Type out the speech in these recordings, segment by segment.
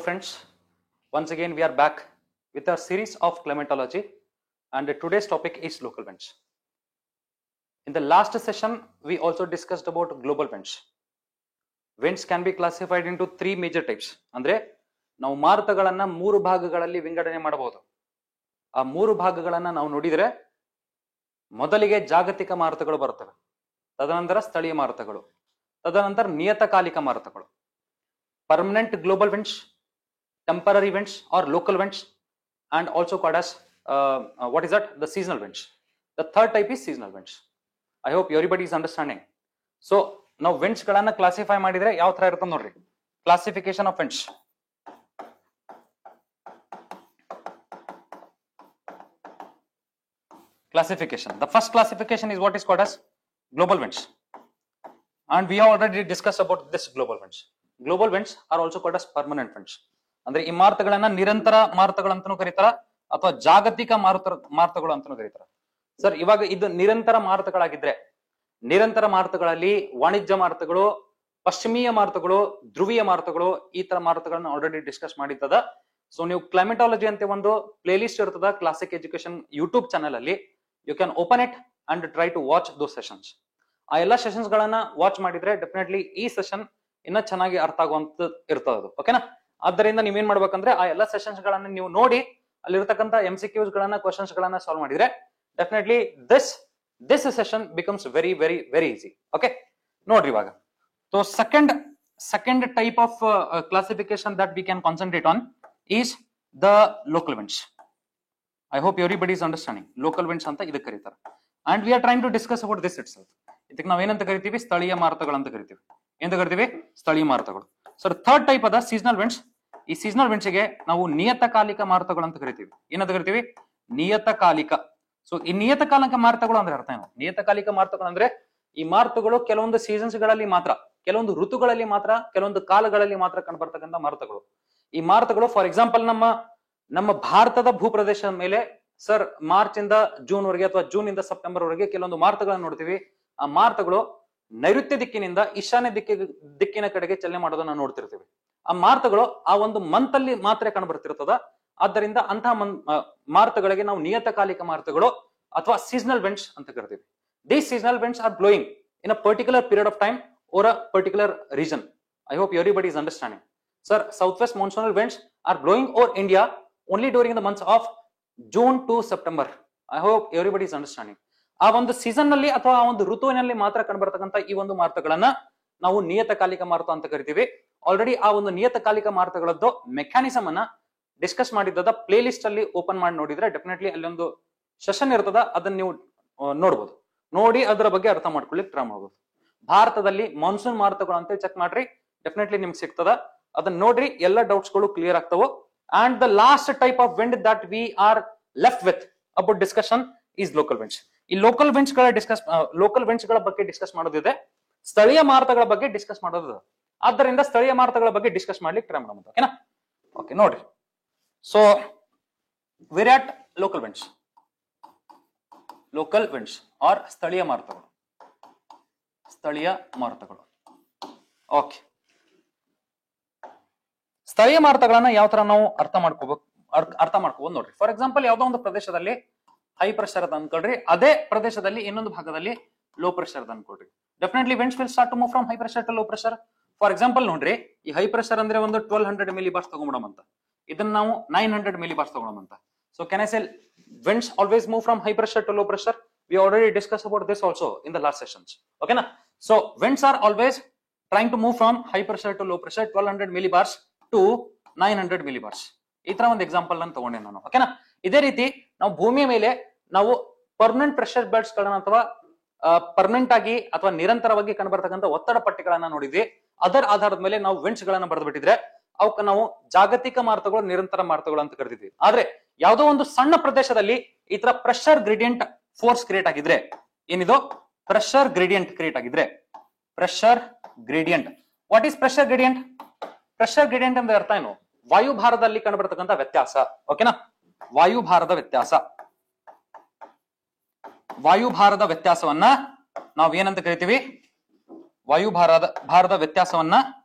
friends, once again we are back with our series of climatology and today's topic is local winds. In the last session we also discussed about global winds. Winds can be classified into three major types. ಅಂದ್ರೆ ನಾವು ಮಾರುತಗಳನ್ನ ಮೂರು ಭಾಗಗಳಲ್ಲಿ ವಿಂಗಡಣೆ ಮಾಡಬಹುದು. ಆ ಮೂರು ಭಾಗಗಳನ್ನ ನಾವು ನೋಡಿದ್ರೆ ಮೊದಲಿಗೆ ಜಾಗತಿಕ ಮಾರುತಗಳು ಬರುತ್ತವೆ, ತದನಂತರ ಸ್ಥಳೀಯ ಮಾರುತಗಳು, ತದನಂತರ ನಿಯತಕಾಲಿಕ ಮಾರುತಗಳು, permanent global winds, temporary winds or local winds, and also called as what is that? The seasonal winds. The third type is seasonal winds. I hope everybody is understanding. So now winds ಗಳನ್ನ classify ಮಾಡಿದ್ರೆ ಯಾವ ತರ ಇರುತ್ತೆ ನೋಡ್ರಿ. Classification of winds. Classification. The first classification is what is called as global winds, and we have already discussed about this global winds. Global winds are also called as permanent winds. ಅಂದ್ರೆ ಈ ಮಾರುತಗಳನ್ನ ನಿರಂತರ ಮಾರುತಗಳು ಅಂತಾನೂ ಕರೀತಾರ ಅಥವಾ ಜಾಗತಿಕ ಮಾರುತಗಳು ಅಂತಾನೂ ಕರೀತಾರ. ಸರ್, ಇವಾಗ ಇದು ನಿರಂತರ ಮಾರುತಗಳಾಗಿದ್ರೆ, ನಿರಂತರ ಮಾರುತಗಳಲ್ಲಿ ವಾಣಿಜ್ಯ ಮಾರುತಗಳು, ಪಶ್ಚಿಮೀಯ ಮಾರುತಗಳು, ಧ್ರುವೀಯ ಮಾರುತಗಳು, ಈ ತರ ಮಾರುತಗಳನ್ನ ಆಲ್ರೆಡಿ ಡಿಸ್ಕಸ್ ಮಾಡಿದ್ದದ. ಸೊ ನೀವು ಕ್ಲೈಮೆಟಾಲಜಿ ಅಂತ ಒಂದು ಪ್ಲೇ ಲಿಸ್ಟ್ ಇರ್ತದ ಕ್ಲಾಸಿಕ್ ಎಜುಕೇಶನ್ ಯೂಟ್ಯೂಬ್ ಚಾನಲ್ ಅಲ್ಲಿ. You can open it and try to watch those sessions. ಆ ಎಲ್ಲಾ ಸೆಷನ್ಸ್ ಗಳನ್ನ ವಾಚ್ ಮಾಡಿದ್ರೆ ಡೆಫಿನೆಟ್ಲಿ ಈ ಸೆಷನ್ ಇನ್ನ ಚೆನ್ನಾಗಿ ಅರ್ಥ ಆಗುವಂತ ಇರ್ತದ ಅದು. ಓಕೆನಾ? ಆದ್ದರಿಂದ ನೀವೇನ್ ಮಾಡ್ಬೇಕಂದ್ರೆ ಆ ಎಲ್ಲಾ ಸೆಷನ್ಸ್ ಗಳನ್ನ ನೀವು ನೋಡಿ ಅಲ್ಲಿರ್ತಕ್ಕಂಥ MCQs ಗಳನ್ನ, ಕ್ವಶನ್ಸ್ ಗಳನ್ನ ಸಾಲ್ವ್ ಮಾಡಿದ್ರೆ definitely this session becomes very very very easy. Okay, ನೋಡ್ರಿ ಇವಾಗ. So second type of classification that we can concentrate on is the local winds. I hope everybody is understanding. Local winds ಅಂತ ಇದಕ್ಕೆ ಕರೀತಾರೆ. And we are trying to discuss about this itself. ಇದಕ್ಕೆ ನಾವ್ ಏನಂತ ಕರಿತೀವಿ? ಸ್ಥಳೀಯ ಮಾರುತಗಳು ಅಂತ ಕರಿತೀವಿ. ಎಂತ ಕರಿತೀವಿ? ಸ್ಥಳೀಯ ಮಾರುತಗಳು. ಸೊ ಥರ್ಡ್ ಟೈಪ್ ಅದ ಸೀಸನಲ್ ವಿಂಡ್ಸ್. ಈ ಸೀಸನಲ್ ವಿಂಡ್ಸ್ ಗೆ ನಾವು ನಿಯತಕಾಲಿಕ ಮಾರುತಗಳು ಅಂತ ಕರಿತೀವಿ. ಏನಂತ ಕರಿತೀವಿ? ನಿಯತಕಾಲಿಕ. ಸೊ ಈ ನಿಯತಕಾಲಿಕ ಮಾರುತಗಳು ಅಂದ್ರೆ ಅರ್ಥ ಏನು? ನಿಯತಕಾಲಿಕ ಮಾರುತಗಳು ಅಂದ್ರೆ ಈ ಮಾರುತಗಳು ಕೆಲವೊಂದು ಸೀಸನ್ಸ್ ಗಳಲ್ಲಿ ಮಾತ್ರ, ಕೆಲವೊಂದು ಋತುಗಳಲ್ಲಿ ಮಾತ್ರ, ಕೆಲವೊಂದು ಕಾಲಗಳಲ್ಲಿ ಮಾತ್ರ ಕಂಡುಬರ್ತಕ್ಕಂಥ ಮಾರುತಗಳು. ಈ ಮಾರುತಗಳು ಫಾರ್ ಎಕ್ಸಾಂಪಲ್ ನಮ್ಮ ಭಾರತದ ಭೂಪ್ರದೇಶದ ಮೇಲೆ ಸರ್ ಮಾರ್ಚ್ ಇಂದ ಜೂನ್ ವರೆಗೆ ಅಥವಾ ಜೂನ್ ಇಂದ ಸೆಪ್ಟೆಂಬರ್ ವರೆಗೆ ಕೆಲವೊಂದು ಮಾರುತಗಳನ್ನ ನೋಡ್ತೀವಿ. ಆ ಮಾರುತಗಳು ನೈಋತ್ಯ ದಿಕ್ಕಿನಿಂದ ಈಶಾನ್ಯ ದಿಕ್ಕಿನ ಕಡೆಗೆ ಚಲನೆ ಮಾಡೋದನ್ನ ನೋಡ್ತಿರ್ತೀವಿ. ಆ ಮಾರುತಗಳು ಆ ಒಂದು ಮಂತ್ ಅಲ್ಲಿ ಮಾತ್ರ ಕಂಡು ಬರ್ತಿರ್ತದ. ಆದ್ದರಿಂದ ಅಂತಹ ಮಾರುತಗಳಿಗೆ ನಾವು ನಿಯತಕಾಲಿಕ ಮಾರುತಗಳು ಅಥವಾ ಸೀಸನಲ್ ವಿಂಡ್ಸ್ ಅಂತ ಕರಿತೀವಿ. These seasonal winds are blowing in a particular period of time or a particular region. I hope everybody is understanding. Sir, southwest monsoonal winds are blowing over India only during the months of June to September. I hope everybody is understanding. ಆ ಒಂದು season ನಲ್ಲಿ ಅಥವಾ ಆ ಒಂದು ಋತುವಿನಲ್ಲಿ ಮಾತ್ರ ಕಂಡುಬರ್ತಕ್ಕಂಥ ಈ ಒಂದು ಮಾರುತಗಳನ್ನ ನಾವು ನಿಯತಕಾಲಿಕ ಮಾರುತ ಅಂತ ಕರಿತೀವಿ. ಆಲ್ರೆಡಿ ಆ ಒಂದು ನಿಯತಕಾಲಿಕ ಮಾರುತಗಳದ್ದು ಮೆಕ್ಯಾನಿಸಮ್ ಅನ್ನ ಡಿಸ್ಕಸ್ ಮಾಡಿದ್ದದ ಪ್ಲೇ ಲಿಸ್ಟ್ ಅಲ್ಲಿ ಓಪನ್ ಮಾಡಿ ನೋಡಿದ್ರೆ ಡೆಫಿನೆಟ್ಲಿ ಅಲ್ಲಿ ಒಂದು ಸೆಷನ್ ಇರ್ತದ. ಅದನ್ನ ನೀವು ನೋಡ್ಬೋದು. ನೋಡಿ ಅದರ ಬಗ್ಗೆ ಅರ್ಥ ಮಾಡ್ಕೊಳ್ಳಿಕ್ಕೆ ಟ್ರೈ ಮಾಡ್ಬೋದು. ಭಾರತದಲ್ಲಿ ಮಾನ್ಸೂನ್ ಮಾರುತಗಳು ಅಂತ ಚೆಕ್ ಮಾಡ್ರಿ, ಡೆಫಿನೆಟ್ಲಿ ನಿಮ್ಗೆ ಸಿಗ್ತದ. ಅದನ್ನ ನೋಡ್ರಿ, ಎಲ್ಲ ಡೌಟ್ಸ್ ಗಳು ಕ್ಲಿಯರ್ ಆಗ್ತವು. And the last type of wind that we are left with about discussion is local winds. ಈ ಲೋಕಲ್ ವಿಂಡ್ಸ್ ಗಳ ಬಗ್ಗೆ ಡಿಸ್ಕಸ್ ಮಾಡೋದಿದೆ, ಸ್ಥಳೀಯ ಮಾರುತಗಳ ಬಗ್ಗೆ ಡಿಸ್ಕಸ್ ಮಾಡೋದಿದೆ. ಆದ್ದರಿಂದ ಸ್ಥಳೀಯ ಮಾರುತಗಳ ಬಗ್ಗೆ ಡಿಸ್ಕಸ್ ಮಾಡ್ಲಿಕ್ಕೆ ಟ್ರೈ ಮಾಡೋದು. ಓಕೆನಾ? ಓಕೆ, ನೋಡ್ರಿ. ಸೊ ವಿರಾಟ್ local winds, local winds are ಸ್ಥಳೀಯ ಮಾರುತಗಳು. ಸ್ಥಳೀಯ ಮಾರುತಗಳು. ಓಕೆ, ಸ್ಥಳೀಯ ಮಾರುತಗಳನ್ನ ಯಾವ ತರ ನಾವು ಅರ್ಥ ಮಾಡ್ಕೋಬಹುದು ನೋಡ್ರಿ. ಫಾರ್ ಎಕ್ಸಾಂಪಲ್, ಯಾವ್ದೋ ಒಂದು ಪ್ರದೇಶದಲ್ಲಿ ಹೈ ಪ್ರೆಷರ್ ಅದ ಅನ್ಕೊಳ್ರಿ, ಅದೇ ಪ್ರದೇಶದಲ್ಲಿ ಇನ್ನೊಂದು ಭಾಗದಲ್ಲಿ ಲೋ ಪ್ರೆಷರ್ ಅದ ಅನ್ಕೊಳ್ರಿ. Definitely winds will start to move from high pressure to low pressure. For example ನೋಡ್ರಿ, ಈ ಹೈ ಪ್ರೆಷರ್ ಅಂದ್ರೆ ಒಂದು 1200 ಮಿಲಿ ಬಾರ್ಸ್ ತಗೊಂಡ್ಬಿಡಮ್ ಅಂತ, ಇದನ್ನ ನಾವು 900 ಮಿಲಿ ಬಾರ್ಸ್ ತಗೊಳಮ್ ಅಂತ. So can I say winds always move from high pressure to low pressure? We already discussed about this also in the last sessions. Okay na? So winds are always trying to move from high pressure to low pressure, 1200 millibars to 900 millibars. ಈ ತರ ಒಂದು example ಅನ್ನು ತಗೊಂಡೆ ನಾನು. ಓಕೆನಾ? ಇದೇ ರೀತಿ ನಾವು ಭೂಮಿಯ ಮೇಲೆ ನಾವು ಪರ್ಮನೆಂಟ್ ಪ್ರೆಷರ್ ಬೆಲ್ಟ್ಸ್ ಗಳನ್ನ ಅಥವಾ ಪರ್ಮನೆಂಟ್ ಆಗಿ ಅಥವಾ ನಿರಂತರವಾಗಿ ಕಂಡುಬರ್ತಕ್ಕಂಥ ಒತ್ತಡ ಪಟ್ಟಿಗಳನ್ನ ನೋಡಿದ್ವಿ. ಅದರ ಆಧಾರದ ಮೇಲೆ ನಾವು ವಿಂಡ್ಸ್ ಗಳನ್ನ ಬರೆದು ಬಿಟ್ಟಿದ್ರೆ ಅವಕ್ಕೆ ನಾವು ಜಾಗತಿಕ ಮಾರುತಗಳು, ನಿರಂತರ ಮಾರುತಗಳು ಅಂತ ಕರೆದಿದ್ವಿ. ಆದ್ರೆ ಯಾವುದೋ ಒಂದು ಸಣ್ಣ ಪ್ರದೇಶದಲ್ಲಿ ಈ ತರ ಪ್ರೆಷರ್ ಗ್ರೇಡಿಯಂಟ್ ಫೋರ್ಸ್ ಕ್ರಿಯೇಟ್ ಆಗಿದ್ರೆ, ಏನಿದು ಪ್ರೆಷರ್ ಗ್ರೇಡಿಯಂಟ್ ಕ್ರಿಯೇಟ್ ಆಗಿದ್ರೆ, pressure gradient. What is pressure gradient? Pressure gradient ಅಂದ್ರೆ ಅರ್ಥ ಏನು? ವಾಯುಭಾರದಲ್ಲಿ ಕಂಡುಬರ್ತಕ್ಕಂಥ ವ್ಯತ್ಯಾಸ. ಓಕೆನಾ? ವಾಯುಭಾರದ ವ್ಯತ್ಯಾಸ. ವಾಯುಭಾರದ ವ್ಯತ್ಯಾಸವನ್ನ ನಾವೇನಂತ ಕರಿತೀವಿ? ವಾಯುಭಾರದ ವ್ಯತ್ಯಾಸವನ್ನ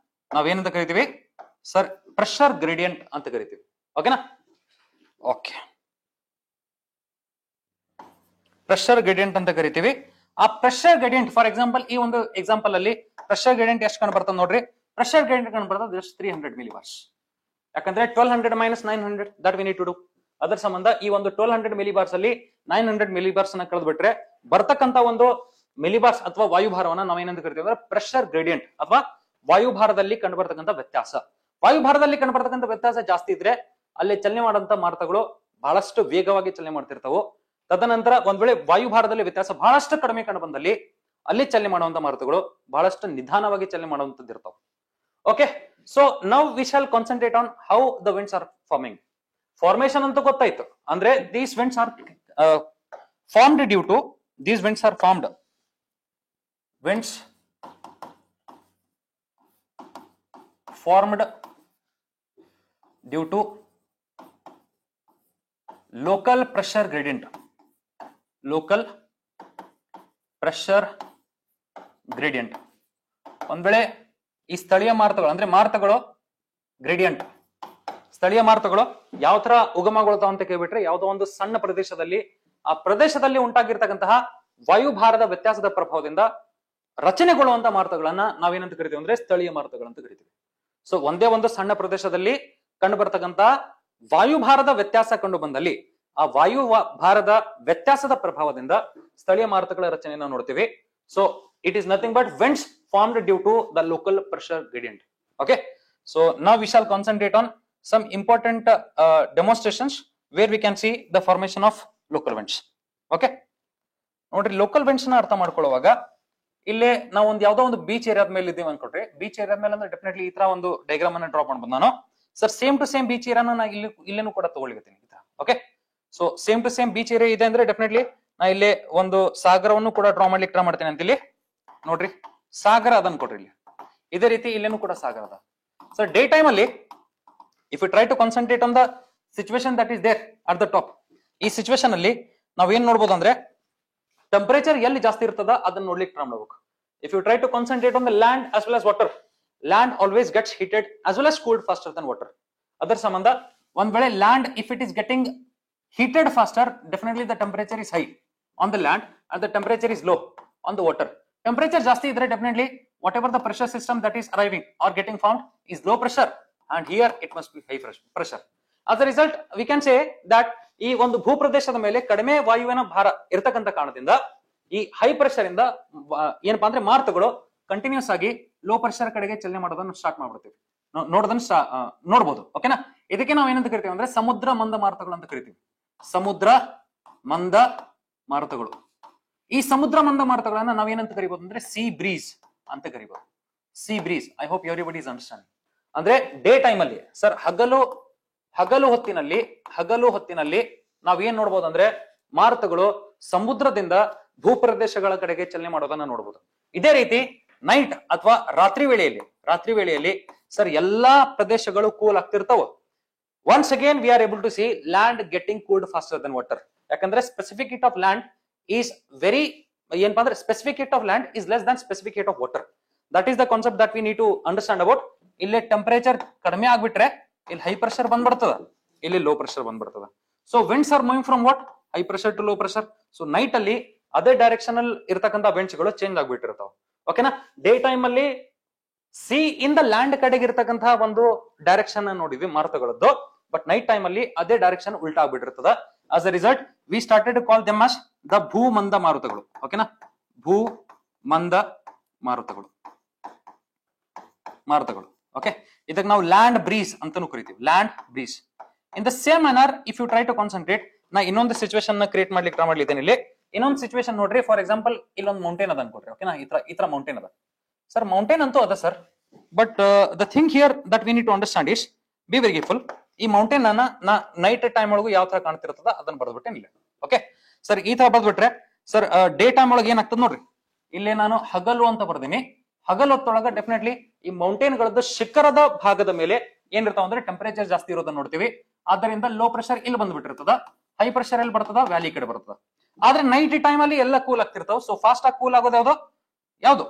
ನಾವೇನಂತ ಕರಿತೀವಿ? ಸರ್, ಪ್ರೆಷರ್ ಗ್ರೇಡಿಯಂಟ್ ಅಂತ ಕರಿತೀವಿ. ಓಕೆನಾ? ಓಕೆ, ಪ್ರೆಷರ್ ಗ್ರೇಡಿಯಂಟ್ ಅಂತ ಕರಿತೀವಿ. ಆ ಪ್ರೆಷರ್ ಗ್ರೇಡಿಯಂಟ್ ಫಾರ್ ಎಕ್ಸಾಂಪಲ್ ಈ ಒಂದು ಎಕ್ಸಾಂಪಲ್ ಅಲ್ಲಿ ಪ್ರೆಷರ್ ಗ್ರೇಡಿಯಂಟ್ ಎಷ್ಟು ಕಂಡು ಬರ್ತದೆ ನೋಡ್ರಿ. ಪ್ರೆಷರ್ ಗ್ರೇಡಿಯಂಟ್ ಕಂಡು ಬರ್ತದೆ ಜಸ್ಟ್ 300 ಮಿಲಿಬಾರ್ಸ್. ಯಾಕಂದ್ರೆ 1200 minus 900 that we need to do. ಅದರ ಸಂಬಂಧ ಈ ಒಂದು 1200 ಮಿಲಿಬಾರ್ಸ್ ಅಲ್ಲಿ 900 ಮಿಲಿಬಾರ್ಸ್ ಅನ್ನ ಕಳೆದು ಬಿಟ್ರೆ ಬರ್ತಕ್ಕಂತ ಒಂದು ಮಿಲಿಬಾರ್ಸ್ ಅಥವಾ ವಾಯುಭಾರವನ್ನ ನಾವೇನಂತ ಕರಿತೀವಿ ಅಂದ್ರೆ ಪ್ರೆಷರ್ ಗ್ರೇಡಿಯಂಟ್ ಅಥವಾ ವಾಯುಭಾರದಲ್ಲಿ ಕಂಡು ಬರ್ತಕ್ಕಂಥ ವ್ಯತ್ಯಾಸ. ವಾಯುಭಾರದಲ್ಲಿ ಕಂಡು ಬರ್ತಕ್ಕಂಥ ವ್ಯತ್ಯಾಸ ಜಾಸ್ತಿ ಇದ್ರೆ ಅಲ್ಲಿ ಚಲನೆ ಮಾಡುವಂತ ಮಾರುತಗಳು ಬಹಳಷ್ಟು ವೇಗವಾಗಿ ಚಲನೆ ಮಾಡ್ತಿರ್ತಾವು. ತದನಂತರ ಒಂದ್ ವೇಳೆ ವಾಯುಭಾರದಲ್ಲಿ ವ್ಯತ್ಯಾಸ ಬಹಳಷ್ಟು ಕಡಿಮೆ ಕಂಡು ಬಂದಲ್ಲಿ ಅಲ್ಲಿ ಚಲನೆ ಮಾಡುವಂತ ಮಾರುತಗಳು ಬಹಳಷ್ಟು ನಿಧಾನವಾಗಿ ಚಲನೆ ಮಾಡುವಂತದ್ದು ಇರ್ತಾವ. Okay, so now we shall concentrate on how the winds are forming. Formation ಅಂತ ಗೊತ್ತಾಯ್ತು. ಅಂದ್ರೆ these winds are formed due to these winds are formed winds formed due to local pressure gradient. Local pressure gradient. ಒಂದ್ ವೇಳೆ ಈ ಸ್ಥಳೀಯ ಮಾರುತಗಳು ಅಂದ್ರೆ ಮಾರುತಗಳು ಗ್ರೇಡಿಯಂಟ್, ಸ್ಥಳೀಯ ಮಾರುತಗಳು ಯಾವ ತರ ಉಗಮಗೊಳ್ತಾವ ಅಂತ ಕೇಳ್ಬಿಟ್ರೆ ಯಾವುದೋ ಒಂದು ಸಣ್ಣ ಪ್ರದೇಶದಲ್ಲಿ ಆ ಪ್ರದೇಶದಲ್ಲಿ ಉಂಟಾಗಿರ್ತಕ್ಕಂತಹ ವಾಯುಭಾರದ ವ್ಯತ್ಯಾಸದ ಪ್ರಭಾವದಿಂದ ರಚನೆಗೊಳ್ಳುವಂತ ಮಾರುತಗಳನ್ನ ನಾವೇನಂತ ಕರಿತೀವಿ ಅಂದ್ರೆ ಸ್ಥಳೀಯ ಮಾರುತಗಳಂತ ಕರಿತೀವಿ. ಸೊ ಒಂದೇ ಒಂದು ಸಣ್ಣ ಪ್ರದೇಶದಲ್ಲಿ ಕಂಡು ಬರ್ತಕ್ಕಂತ ವಾಯುಭಾರದ ವ್ಯತ್ಯಾಸ ಕಂಡು ಬಂದಲ್ಲಿ ಆ ವಾಯುಭಾರದ ವ್ಯತ್ಯಾಸದ ಪ್ರಭಾವದಿಂದ ಸ್ಥಳೀಯ ಮಾರುತಗಳ ರಚನೆಯನ್ನು ನೋಡ್ತೀವಿ. So it is nothing but winds formed due to the local pressure gradient. Okay, so now we shall concentrate on some important demonstrations where we can see the formation of local winds. Okay, ನೋಡ್ರಿ, local winds ನ ಅರ್ಥ ಮಾಡ್ಕೊಳ್ಳುವಾಗ ಇಲ್ಲೇ ನಾವು ಒಂದು ಯಾವ್ದೋ ಒಂದು beach ಏರಿಯಾದ ಮೇಲೆ ಇದ್ದೀವಿ ಅನ್ಕೊಟ್ರಿ. ಬೀಚ್ ಏರಿಯಾದ ಮೇಲೆ ಅಂದ್ರೆ ಡೆಫಿನೆಟ್ಲಿ ಈ ತರ ಒಂದು ಡಯಾಗ್ರಾಮ್ ಅನ್ನ ಡ್ರಾ ಮಾಡ್ಬೋದು ನಾನು. Sir same to same beach ಏರಿಯಾನ ನಾ ಇಲ್ಲೇನು ಕೂಡ ತಗೊಳ್ಳಿರ್ತೀನಿ. Okay, so same to same beach area ಇದೆ ಅಂದ್ರೆ ಡೆಫಿನೆಟ್ಲಿ ನಾ ಇಲ್ಲಿ ಒಂದು ಸಾಗರವನ್ನು ಕೂಡ ಡ್ರಾ ಮಾಡ್ಲಿಕ್ಕೆ ಟ್ರೈ ಮಾಡ್ತೀನಿ ಅಂತ ಇಲ್ಲಿ ನೋಡ್ರಿ. ಸಾಗರ ಅದನ್ನ ಕೊಡ್ರಿ ಇಲ್ಲಿ. ಇದೇ ರೀತಿ ಇಲ್ಲೇನು ಕೂಡ ಸಾಗರ ಅದ. ಸರ್ ಡೇ ಟೈಮ್ ಅಲ್ಲಿ if you try to concentrate on the situation that is there at the top, ಈ ಸಿಚುವೇಶನ್ ಅಲ್ಲಿ ನಾವ್ ಏನ್ ನೋಡ್ಬೋದು ಅಂದ್ರೆ ಟೆಂಪರೇಚರ್ ಎಲ್ಲಿ ಜಾಸ್ತಿ ಇರ್ತದ ಅದನ್ನ ನೋಡ್ಲಿಕ್ಕೆ ಟ್ರೈ ಮಾಡ್ಬೇಕು. If you try to concentrate on the land as well as water, land always gets heated as well as cooled faster than water. ಅದರ ಸಂಬಂಧ ಒಂದ್ ವೇಳೆ land if it is getting heated faster, definitely the temperature is high on the land and the temperature is low on the water. Temperature ಜಾಸ್ತಿ ಇದ್ರೆ definitely whatever the pressure system that is arriving or getting found is low pressure and here it must be high pressure. As a result we can say that ಈ ಒಂದು ಭೂಪ್ರದೇಶದ ಮೇಲೆ ಕಡಿಮೆ ವಾಯುವಿನ ಭಾರ ಇರತಕ್ಕಂತ ಕಾರಣದಿಂದ ಈ ಹೈ ಪ್ರೆಷರ್ ಇಂದ ಏನಪ್ಪಾ ಅಂದ್ರೆ ಮಾರುತಗಳು ಕಂಟಿನ್ಯೂಸ್ ಆಗಿ ಲೋ ಪ್ರೆಷರ್ ಕಡೆಗೆ ಚಲನೆ ಮಾಡೋದನ್ನ ಸ್ಟಾರ್ಟ್ ಮಾಡ್ಬಿಡ್ತೀವಿ, ನೋಡಬಹುದು. ಓಕೆನಾ? ಇದಕ್ಕೆ ನಾವು ಏನಂತ ಕರಿತೀವಿ ಅಂದ್ರೆ ಸಮುದ್ರ ಮಂದ ಮಾರುತಗಳು ಅಂತ ಕರಿತೀವಿ. ಸಮುದ್ರ ಮಂದ ಮಾರುತಗಳು. ಈ ಸಮುದ್ರ ಮಂದ ಮಾರುತಗಳನ್ನ ನಾವೇನಂತ ಕರಿಬಹುದು ಅಂದ್ರೆ ಸೀ ಬ್ರೀಸ್ ಅಂತ ಕರಿಬಹುದು. Sea breeze. I hope everybody is understanding. ಅಂದ್ರೆ ಡೇ ಟೈಮ್ ಅಲ್ಲಿ ಸರ್ ಹಗಲು ಹೊತ್ತಿನಲ್ಲಿ ನಾವೇನ್ ನೋಡ್ಬೋದು ಅಂದ್ರೆ ಮಾರುತಗಳು ಸಮುದ್ರದಿಂದ ಭೂಪ್ರದೇಶಗಳ ಕಡೆಗೆ ಚಲನೆ ಮಾಡೋದನ್ನ ನೋಡಬಹುದು. ಇದೇ ರೀತಿ ನೈಟ್ ಅಥವಾ ರಾತ್ರಿ ವೇಳೆಯಲ್ಲಿ ಸರ್ ಎಲ್ಲಾ ಪ್ರದೇಶಗಳು cool ಆಗ್ತಿರ್ತಾವ. Once again we are able to see land getting cooled faster than water. ಯಾಕಂದ್ರೆ specific heat of land is very ಏನಪ್ಪಾ ಅಂದ್ರೆ specific heat of land is less than specific heat of water. That is the concept that we need to understand about. ಇಲ್ಲಿ temperature ಕಡಿಮೆ ಆಗ್ಬಿಟ್ರೆ ಇಲ್ಲಿ high pressure ಬಂದ್ಬಿಡ್ತದ, ಇಲ್ಲಿ low pressure ಬಂದ್ಬಿಡ್ತದ. So winds are moving from what high pressure to low pressure. So night ಅಲ್ಲಿ ಅದೇ direction ಅಲ್ಲಿ ಇರ್ತಕ್ಕಂಥ ವಿಂಡ್ಸ್ ಗಳು ಚೇಂಜ್ ಆಗ್ಬಿಟ್ಟಿರ್ತಾವ. ಓಕೆನಾ? ಡೇ ಟೈಮ್ ಅಲ್ಲಿ ಸಿ ಇನ್ ದ ಲ್ಯಾಂಡ್ ಕಡೆಗೆ ಇರ್ತಕ್ಕಂತಹ ಒಂದು ಡೈರೆಕ್ಷನ್ ನೋಡಿದ್ವಿ ಮಾರುತಗಳದ್ದು. ಬಟ್ ನೈಟ್ ಟೈಮ್ ಅಲ್ಲಿ ಅದೇ ಡೈರೆಕ್ಷನ್ ಉಲ್ಟಾ ಆಗ್ಬಿಟ್ಟಿರ್ತದ. As a result we started to call them as the ಭೂಮಂದ ಮಾರುತಗಳು. ಓಕೆನಾ? ಭೂಮಂದ ಮಾರುತಗಳು. ಓಕೆ, ಇದಕ್ಕೆ ನಾವು ಲ್ಯಾಂಡ್ ಬ್ರೀಸ್ ಅಂತಾನೂ ಕರಿತೀವಿ. Land breeze. In the same manner if you try to concentrate, ನಾ ಇನ್ನೊಂದು ಸಿಚುವೇಶನ್ ನ ಕ್ರಿಯೇಟ್ ಮಾಡ್ಲಿಕ್ಕೆ ಟ್ರೈ ಮಾಡ್ಲಿದ್ದೇನೆ. ಇಲ್ಲಿ ಇನ್ನೊಂದು ಸಿಚುವೇಶನ್ ನೋಡ್ರಿ. ಫಾರ್ ಎಕ್ಸಾಂಪಲ್ ಇಲ್ಲೊಂದು ಮೌಂಟೇನ್ ಅದ ಅನ್ಕೊಡ್ರಿ. ಓಕೆನಾ? ಈ ತರ ಮೌಂಟೇನ್ ಅದ ಸರ್. ಮೌಂಟೇನ್ ಅಂತೂ ಅದ sir. But the thing here that we need to understand is be very careful. ಈ ಮೌಂಟೇನ್ ಅನ್ನ ನಾ ನೈಟ್ ಟೈಮ್ ಒಳಗೂ ಯಾವ ತರ ಕಾಣ್ತಿರ್ತದ ಅದನ್ನ ಬರ್ದ್ಬಿಟ್ಟೆ ಇಲ್ಲ. ಓಕೆ ಸರ್, ಈ ತರ ಬರ್ದ್ಬಿಟ್ರೆ ಸರ್ ಡೇ ಟೈಮ್ ಒಳಗೆ ಏನಾಗ್ತದ ನೋಡ್ರಿ. ಇಲ್ಲೇ ನಾನು ಹಗಲು ಅಂತ ಬರ್ದೀನಿ. ಹಗಲು ಹೊತ್ತೊಳಗ ಡೆಫಿನೆಟ್ಲಿ ಈ ಮೌಂಟೇನ್ ಗಳದ್ದು ಶಿಖರದ ಭಾಗದ ಮೇಲೆ ಏನಿರ್ತಾವ ಅಂದ್ರೆ ಟೆಂಪರೇಚರ್ ಜಾಸ್ತಿ ಇರೋದನ್ನ ನೋಡ್ತೀವಿ. ಆದ್ದರಿಂದ ಲೋ ಪ್ರೆಷರ್ ಇಲ್ಲಿ ಬಂದ್ಬಿಟ್ಟಿರ್ತದ, ಹೈ ಪ್ರೆಷರ್ ಎಲ್ಲಿ ಬರ್ತದ ವ್ಯಾಲಿ ಕಡೆ ಬರ್ತದ. ಆದ್ರೆ ನೈಟ್ ಟೈಮ್ ಅಲ್ಲಿ ಎಲ್ಲ ಕೂಲ್ ಆಗ್ತಿರ್ತಾವ. ಸೊ ಫಾಸ್ಟ್ ಆಗಿ ಕೂಲ್ ಆಗೋದು ಯಾವ್ದು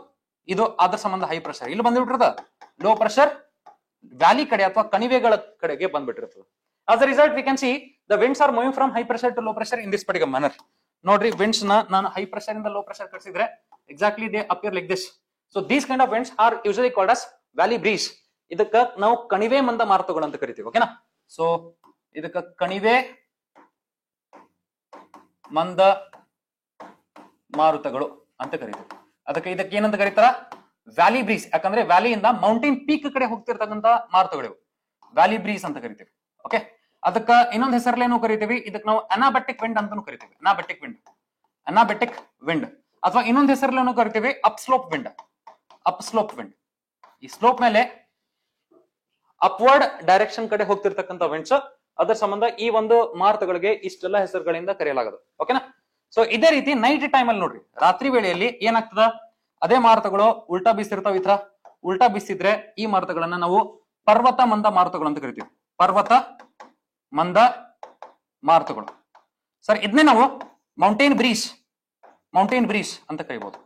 ಇದು. ಅದ್ರ ಸಂಬಂಧ ಹೈ ಪ್ರೆಷರ್ ಇಲ್ಲಿ ಬಂದ್ಬಿಟ್ಟಿರ್ತದ, ಲೋ ಪ್ರೆಷರ್ ವ್ಯಾಲಿ ಕಡೆ ಅಥವಾ ಕಣಿವೆಗಳ ಕಡೆಗೆ ಬಂದ್ಬಿಟ್ಟಿರ್ತದೆ. As a result we can see the winds are moving from high pressure to low pressure in this particular manner. ನೋಡ್ರಿ ವಿಂಡ್ಸ್ ನಾನು ಹೈ ಪ್ರೆಷರ್ ಇಂದ ಲೋ ಪ್ರೆಷರ್ ಕಳಿಸಿದ್ರೆ exactly they appear like this. So these kind of winds are usually called as valley breeze. ಇದಕ್ಕ ನಾವು ಕಣಿವೆ ಮಂದ ಮಾರುತಗಳು ಅಂತ ಕರಿತೀವಿ. ಓಕೆನಾ? ಸೊ ಇದಕ್ಕ ಕಣಿವೆ ಮಂದ ಮಾರುತಗಳು ಅಂತ ಕರಿತೀವಿ. ಅದಕ್ಕೆ ಇದಕ್ಕೆ ಏನಂತ ಕರೀತಾರ? Valley breeze. ಯಾಕಂದ್ರೆ ವ್ಯಾಲಿಯಿಂದ ಮೌಂಟೇನ್ ಪೀಕ್ ಕಡೆ ಹೋಗ್ತಿರ್ತಕ್ಕಂತ ಮಾರುತಗಳು ವ್ಯಾಲಿ ಬ್ರೀಸ್ ಅಂತ ಕರಿತೀವಿ. ಓಕೆ, ಅದಕ್ಕ ಇನ್ನೊಂದು ಹೆಸರಲ್ಲೇನು ಕರಿತೀವಿ? ಇದಕ್ಕೆ ನಾವು ಅನಾಬೆಟಿಕ್ ವಿಂಡ್ ಅಂತಾನು ಕರಿತೀವಿ. ಅನಾಬೆಟಿಕ್ ವಿಂಡ್, ಅನಾಬೆಟಿಕ್ ವಿಂಡ್. ಅಥವಾ ಇನ್ನೊಂದು ಹೆಸರಲ್ಲೇನು ಕರಿತೀವಿ? Up slope wind. Up slope wind. ಈ ಸ್ಲೋಪ್ ಮೇಲೆ ಅಪ್ವರ್ಡ್ ಡೈರೆಕ್ಷನ್ ಕಡೆ ಹೋಗ್ತಿರ್ತಕ್ಕಂಥ ವಿಂಡ್ಸ್. ಅದರ ಸಂಬಂಧ ಈ ಒಂದು ಮಾರುತಗಳಿಗೆ ಇಷ್ಟೆಲ್ಲ ಹೆಸರುಗಳಿಂದ ಕರೆಯಲಾಗದು. ಓಕೆನಾ? ಸೊ ಇದೇ ರೀತಿ ನೈಟ್ ಟೈಮ್ ಅಲ್ಲಿ ನೋಡ್ರಿ, ರಾತ್ರಿ ವೇಳೆಯಲ್ಲಿ ಏನಾಗ್ತದ? ಅದೇ ಮಾರುತಗಳು ಉಲ್ಟಾ ಬೀಸಿರ್ತಾವ. ಈ ತರ ಉಲ್ಟಾ ಬೀಸಿದ್ರೆ ಈ ಮಾರುತಗಳನ್ನ ನಾವು ಪರ್ವತ ಮಂದ ಮಾರುತಗಳು ಅಂತ ಕರಿತೀವಿ. ಪರ್ವತ ಮಂದ ಮಾರುತಗಳು. ಸರ್ ಇದನ್ನೇ ನಾವು ಮೌಂಟೇನ್ ಬ್ರೀಸ್, ಮೌಂಟೇನ್ ಬ್ರೀಸ್ ಅಂತ ಕರಿಬಹುದು.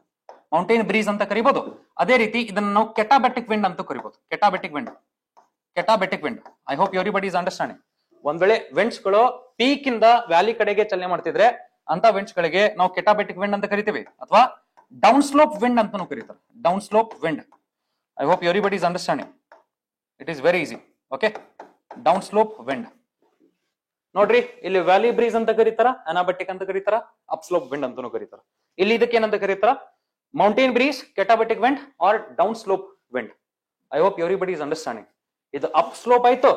ಮೌಂಟೇನ್ ಬ್ರೀಸ್ ಅಂತ ಕರಿಬಹುದು. ಅದೇ ರೀತಿ ಇದನ್ನ ನಾವು ಕೆಟಾಬೆಟಿಕ್ ವಿಂಡ್ ಅಂತ ಕರಿಬಹುದು. Katabatic wind, katabatic wind. I hope everybody is understanding. ಒಂದ್ ವೇಳೆ ವಿಂಡ್ಸ್ ಗಳು ಪೀಕ್ ಇಂದ ವ್ಯಾಲಿ ಕಡೆಗೆ ಚಲನೆ ಮಾಡ್ತಿದ್ರೆ ಅಂತ ವಿಂಡ್ಸ್ ಗಳಿಗೆ ನಾವು ಕೆಟಾಬೆಟಿಕ್ ವಿಂಡ್ ಅಂತ ಕರಿತೀವಿ. ಅಥವಾ ಡೌನ್ ಸ್ಲೋಪ್ ವಿಂಡ್ ಅಂತಾನು ಕರೀತಾರೆ. Down slope wind. I hope everybody is understanding. It is very easy. Okay, down slope wind. ನೋಡ್ರಿ, ಇಲ್ಲಿ ವ್ಯಾಲಿ ಬ್ರೀಸ್ ಅಂತ ಕರೀತಾರ, ಅನಾಬೆಟಿಕ್ ಅಂತ ಕರೀತಾರ, ಅಪ್ ಸ್ಲೋಪ್ ವಿಂಡ್ ಅಂತಾನು ಕರೀತಾರ. ಇಲ್ಲಿ ಇದಕ್ಕೆ ಏನಂತ ಕರೀತಾರ? Mountain breeze, katabatic wind or down slope wind. I hope everybody is understanding. ಇದು ಅಪ್ ಸ್ಲೋಪ್ ಆಯ್ತು,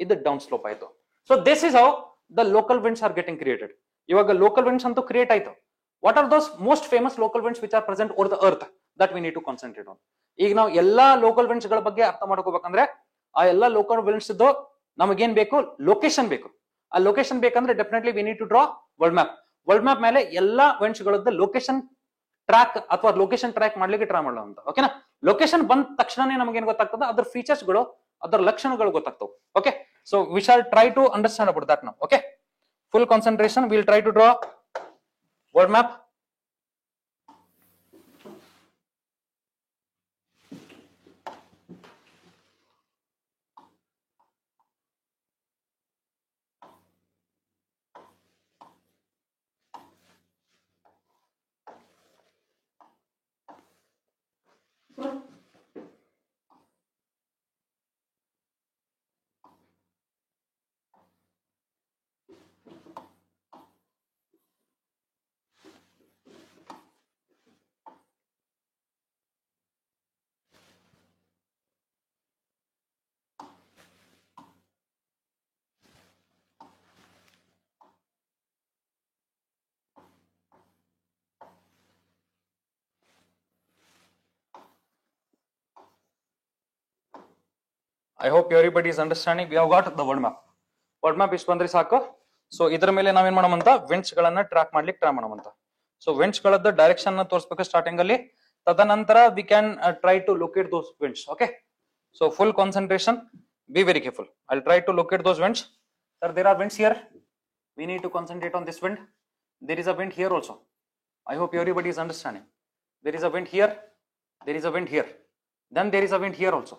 ಇದು ಡೌನ್ ಸ್ಲೋಪ್ ಆಯ್ತು. So this is how the local winds are getting created. ಇವಾಗ ಲೋಕಲ್ ವಿಂಡ್ಸ್ ಅಂತೂ ಕ್ರಿಯೇಟ್ ಆಯ್ತು. What are those most famous local winds which are present over the earth that we need to concentrate on. ಈಗ ನಾವು ಎಲ್ಲಾ local winds ಗಳ ಬಗ್ಗೆ ಅರ್ಥ ಮಾಡ್ಕೋಬೇಕಂದ್ರೆ ಆ ಎಲ್ಲಾ ಲೋಕಲ್ ವಿಂಡ್ಸ್ ಇದ್ದು ನಮಗೇನ್ ಬೇಕು? ಲೊಕೇಶನ್ ಬೇಕು. ಆ ಲೊಕೇಶನ್ ಬೇಕಂದ್ರೆ definitely we need to draw world map. World map ಮೇಲೆ ಎಲ್ಲಾ ವಿಂಡ್ಸ್ ಗಳದ್ದು ಲೊಕೇಶನ್ ಟ್ರ್ಯಾಕ್ ಅಥವಾ ಲೊಕೇಶನ್ ಟ್ರ್ಯಾಕ್ ಮಾಡ್ಲಿಕ್ಕೆ ಟ್ರೈ ಮಾಡೋ ಅಂತ. ಓಕೆನಾ? ಲೊಕೇಶನ್ ಬಂದ ತಕ್ಷಣನೇ ನಮಗೇನ್ ಗೊತ್ತಾಗ್ತದೆ? ಅದ್ರ ಫೀಚರ್ಸ್ ಗಳು, ಅದರ ಲಕ್ಷಣಗಳು ಗೊತ್ತಾಗ್ತವೆ. Okay, so we shall try to understand about that now. Okay, full concentration. We'll try to draw world map. I hope everybody is understanding. We have got the world map. World map ಇಷ್ಟು ಬಂದ್ರೆ ಸಾಕು. So ಇದ್ರ ಮೇಲೆ ನಾವೇನ್ ಮಾಡೋಮಂತ? Winds ಗಳನ್ನ track ಮಾಡ್ಲಿಕ್ಕೆ try ಮಾಡೋಮಂತ. ಸೊ ವಿಂಡ್ಸ್ ಗಳದ್ದು ಡೈರೆಕ್ಷನ್ ತೋರಿಸಬೇಕು ಸ್ಟಾರ್ಟಿಂಗ್ ಅಲ್ಲಿ. ತದನಂತರ we can try to locate those winds. Okay, so full concentration. Be very careful. I will try to locate those winds. Sir there are winds here. We need to concentrate on this wind. There is a wind here also. I hope everybody is understanding. There is a wind here. There is a wind here. Then there is a wind here also.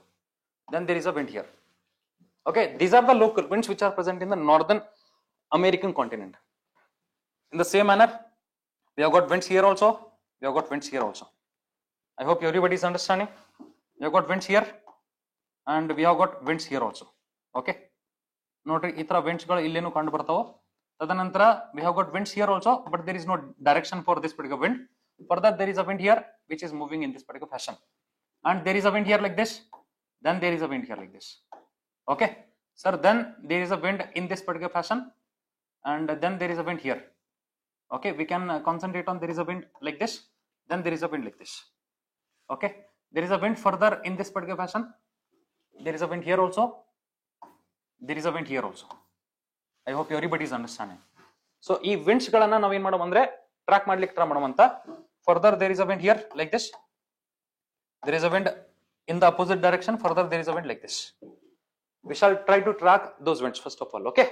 Then there is a wind here. Okay, these are the local winds which are present in the northern American continent. In the same manner, we have got winds here also. We have got winds here also. I hope everybody is understanding. We have got winds here and we have got winds here also. Okay. ನೋಡ್ರಿ, ಈ ತರ winds ಗಳು ಇಲ್ಲೇನು ಕಂಡು ಬರ್ತಾವೋ. ತದನಂತರ we have got winds here also, but there is no direction for this particular wind. Further, there is a wind here which is moving in this particular fashion. And there is a wind here like this. Then there is a wind here like this. Okay, sir. Then there is a wind in this particular fashion, and then there is a wind here. Okay, we can concentrate on there is a wind like this. Then there is a wind like this. Okay, there is a wind further in this particular fashion. There is a wind here also. There is a wind here also. I hope everybody is understanding. So, ಈ winds ಗಳನ್ನ ನಾವು ಏನ್ ಮಾಡೋಣ ಅಂದ್ರೆ track ಮಾಡ್ಲಿಕ್ಕೆ try ಮಾಡೋಣ ಅಂತ. Further, there is a wind here like this. There is a wind in the opposite direction. Further, there is a wind like this. We shall try to track those winds first of all. Okay,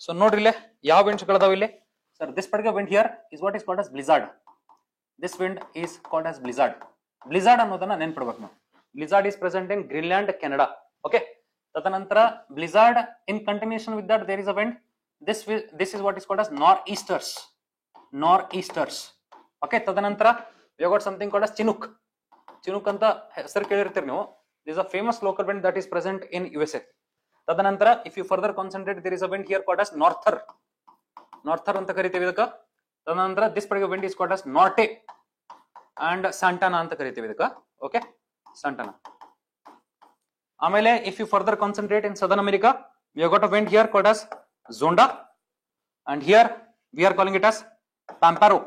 so nodri ile yav winds galadav ille. Sir, this particular wind here is what is called as blizzard. This wind is called as blizzard. Blizzard ಅನ್ನೋದನ್ನ ನೆನಪಿಡಬೇಕು ನಾವು. Blizzard is present in Greenland, Canada. Okay, ತದನಂತರ blizzard. In continuation with that, there is a wind. This is what is called as nor'easters. Nor'easters. Okay. ತದನಂತರ we have got something called as Chinook. Chinook ಅಂತ ಹೆಸರು ಕೇಳಿರ್ತೀರಿ ನೀವು. This is a famous local wind that is present in USA. ತದನಂತರ if you further concentrate, there is a wind here called as norther. Norther ಅಂತ ಕರಿತೀವಿ ಇದಕ್ಕ. ತದನಂತರ this particular wind is called as norte and santana ಅಂತ ಕರಿತೀವಿ ಇದಕ್ಕ. Okay. Santana. ಆಮೇಲೆ if you further concentrate in Southern America, we have got a wind here called as Zonda, and here we are calling it as Pampero.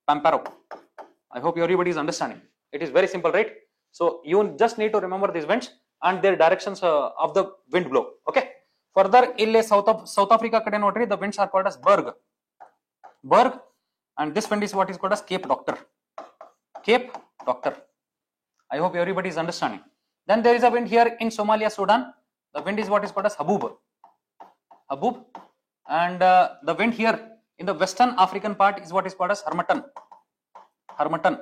Pampero. I hope everybody is understanding. It is very simple, right? So you just need to remember these winds and their directions of the wind blow. Okay. Further, ಇಲ್ಲಿ South Africa ಕಡೆ ನೋಡ್ರಿ, the winds are called as Berg. Berg, and this wind is what is called as Cape Doctor. Cape Doctor. I hope everybody is understanding. Then there is a wind here in Somalia, Sudan. The wind is what is called as Habub. Habub. And the wind here in the western African part is what is called as Harmattan. Harmattan.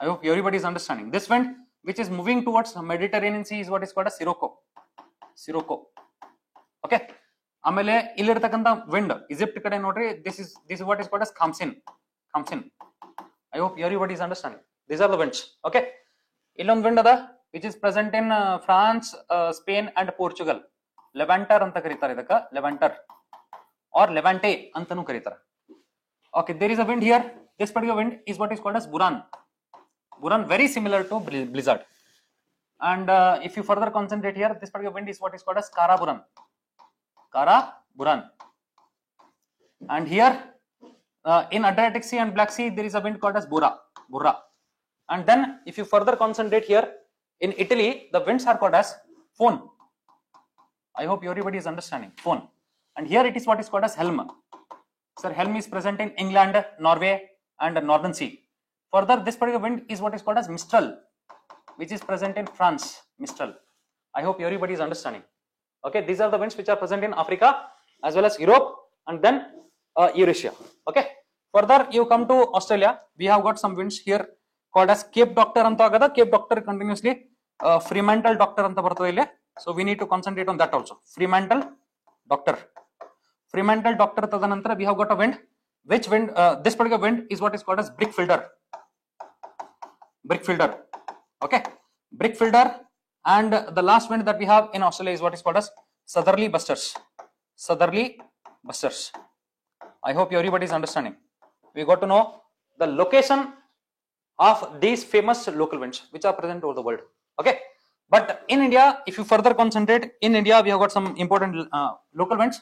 I hope everybody is understanding. This wind, which is moving towards the Mediterranean Sea, is what is called as Sirocco. Sirocco. Okay. ಆಮೇಲೆ ಇಲ್ಲಿರ್ತಕ್ಕಂಥ wind Egypt ಕಡೆ ನೋಡ್ರಿ, this is what is called as Khamsin. Khamsin. I hope everybody is understanding. These are the winds. Okay. ಇಲ್ಲೊಂದು wind ಅದ which is present in France, Spain and Portugal. Levanter ಅಂತ ಕರೀತಾರೆ ಇದಕ್ಕ. Levanter or levante ಅಂತಾನೂ ಕರೀತಾರೆ. Okay, there is a wind here. This particular wind is what is called as Buran. Buran, very similar to blizzard. And if you further concentrate here, this particular wind is what is called as Kara Buran. Kara Buran. And here in Adriatic Sea and Black Sea, there is a wind called as Burra. Burra. And then if you further concentrate here in Italy, the winds are called as Fohn. I hope everybody is understanding. Fohn. And here it is what is called as Helm. Sir, Helm is present in England, Norway and Northern Sea. Further, this particular wind is what is called as Mistral, which is present in France. Mistral. I hope everybody is understanding. Okay, these are the winds which are present in Africa as well as Europe and then Eurasia. Okay. Further, you come to Australia. We have got some winds here called as Cape Doctor ಅಂತ ಆಗದ. Cape Doctor continuously Fremantle Doctor ಅಂತ ಬರ್ತದೆ ಇಲ್ಲಿ. So we need to concentrate on that also. Fremantle Doctor. Fremantle Doctor ತದನಂತರ we have got a wind. Which wind? This particular wind is what is called as Brickfielder. Brickfielder. Okay. Brickfielder. And the last wind that we have in Australia is what is called as Southerly Busters. Southerly Busters. I hope everybody is understanding. We got to know the location of these famous local winds which are present over the world. Okay. But in India, if you further concentrate, in India we have got some important local winds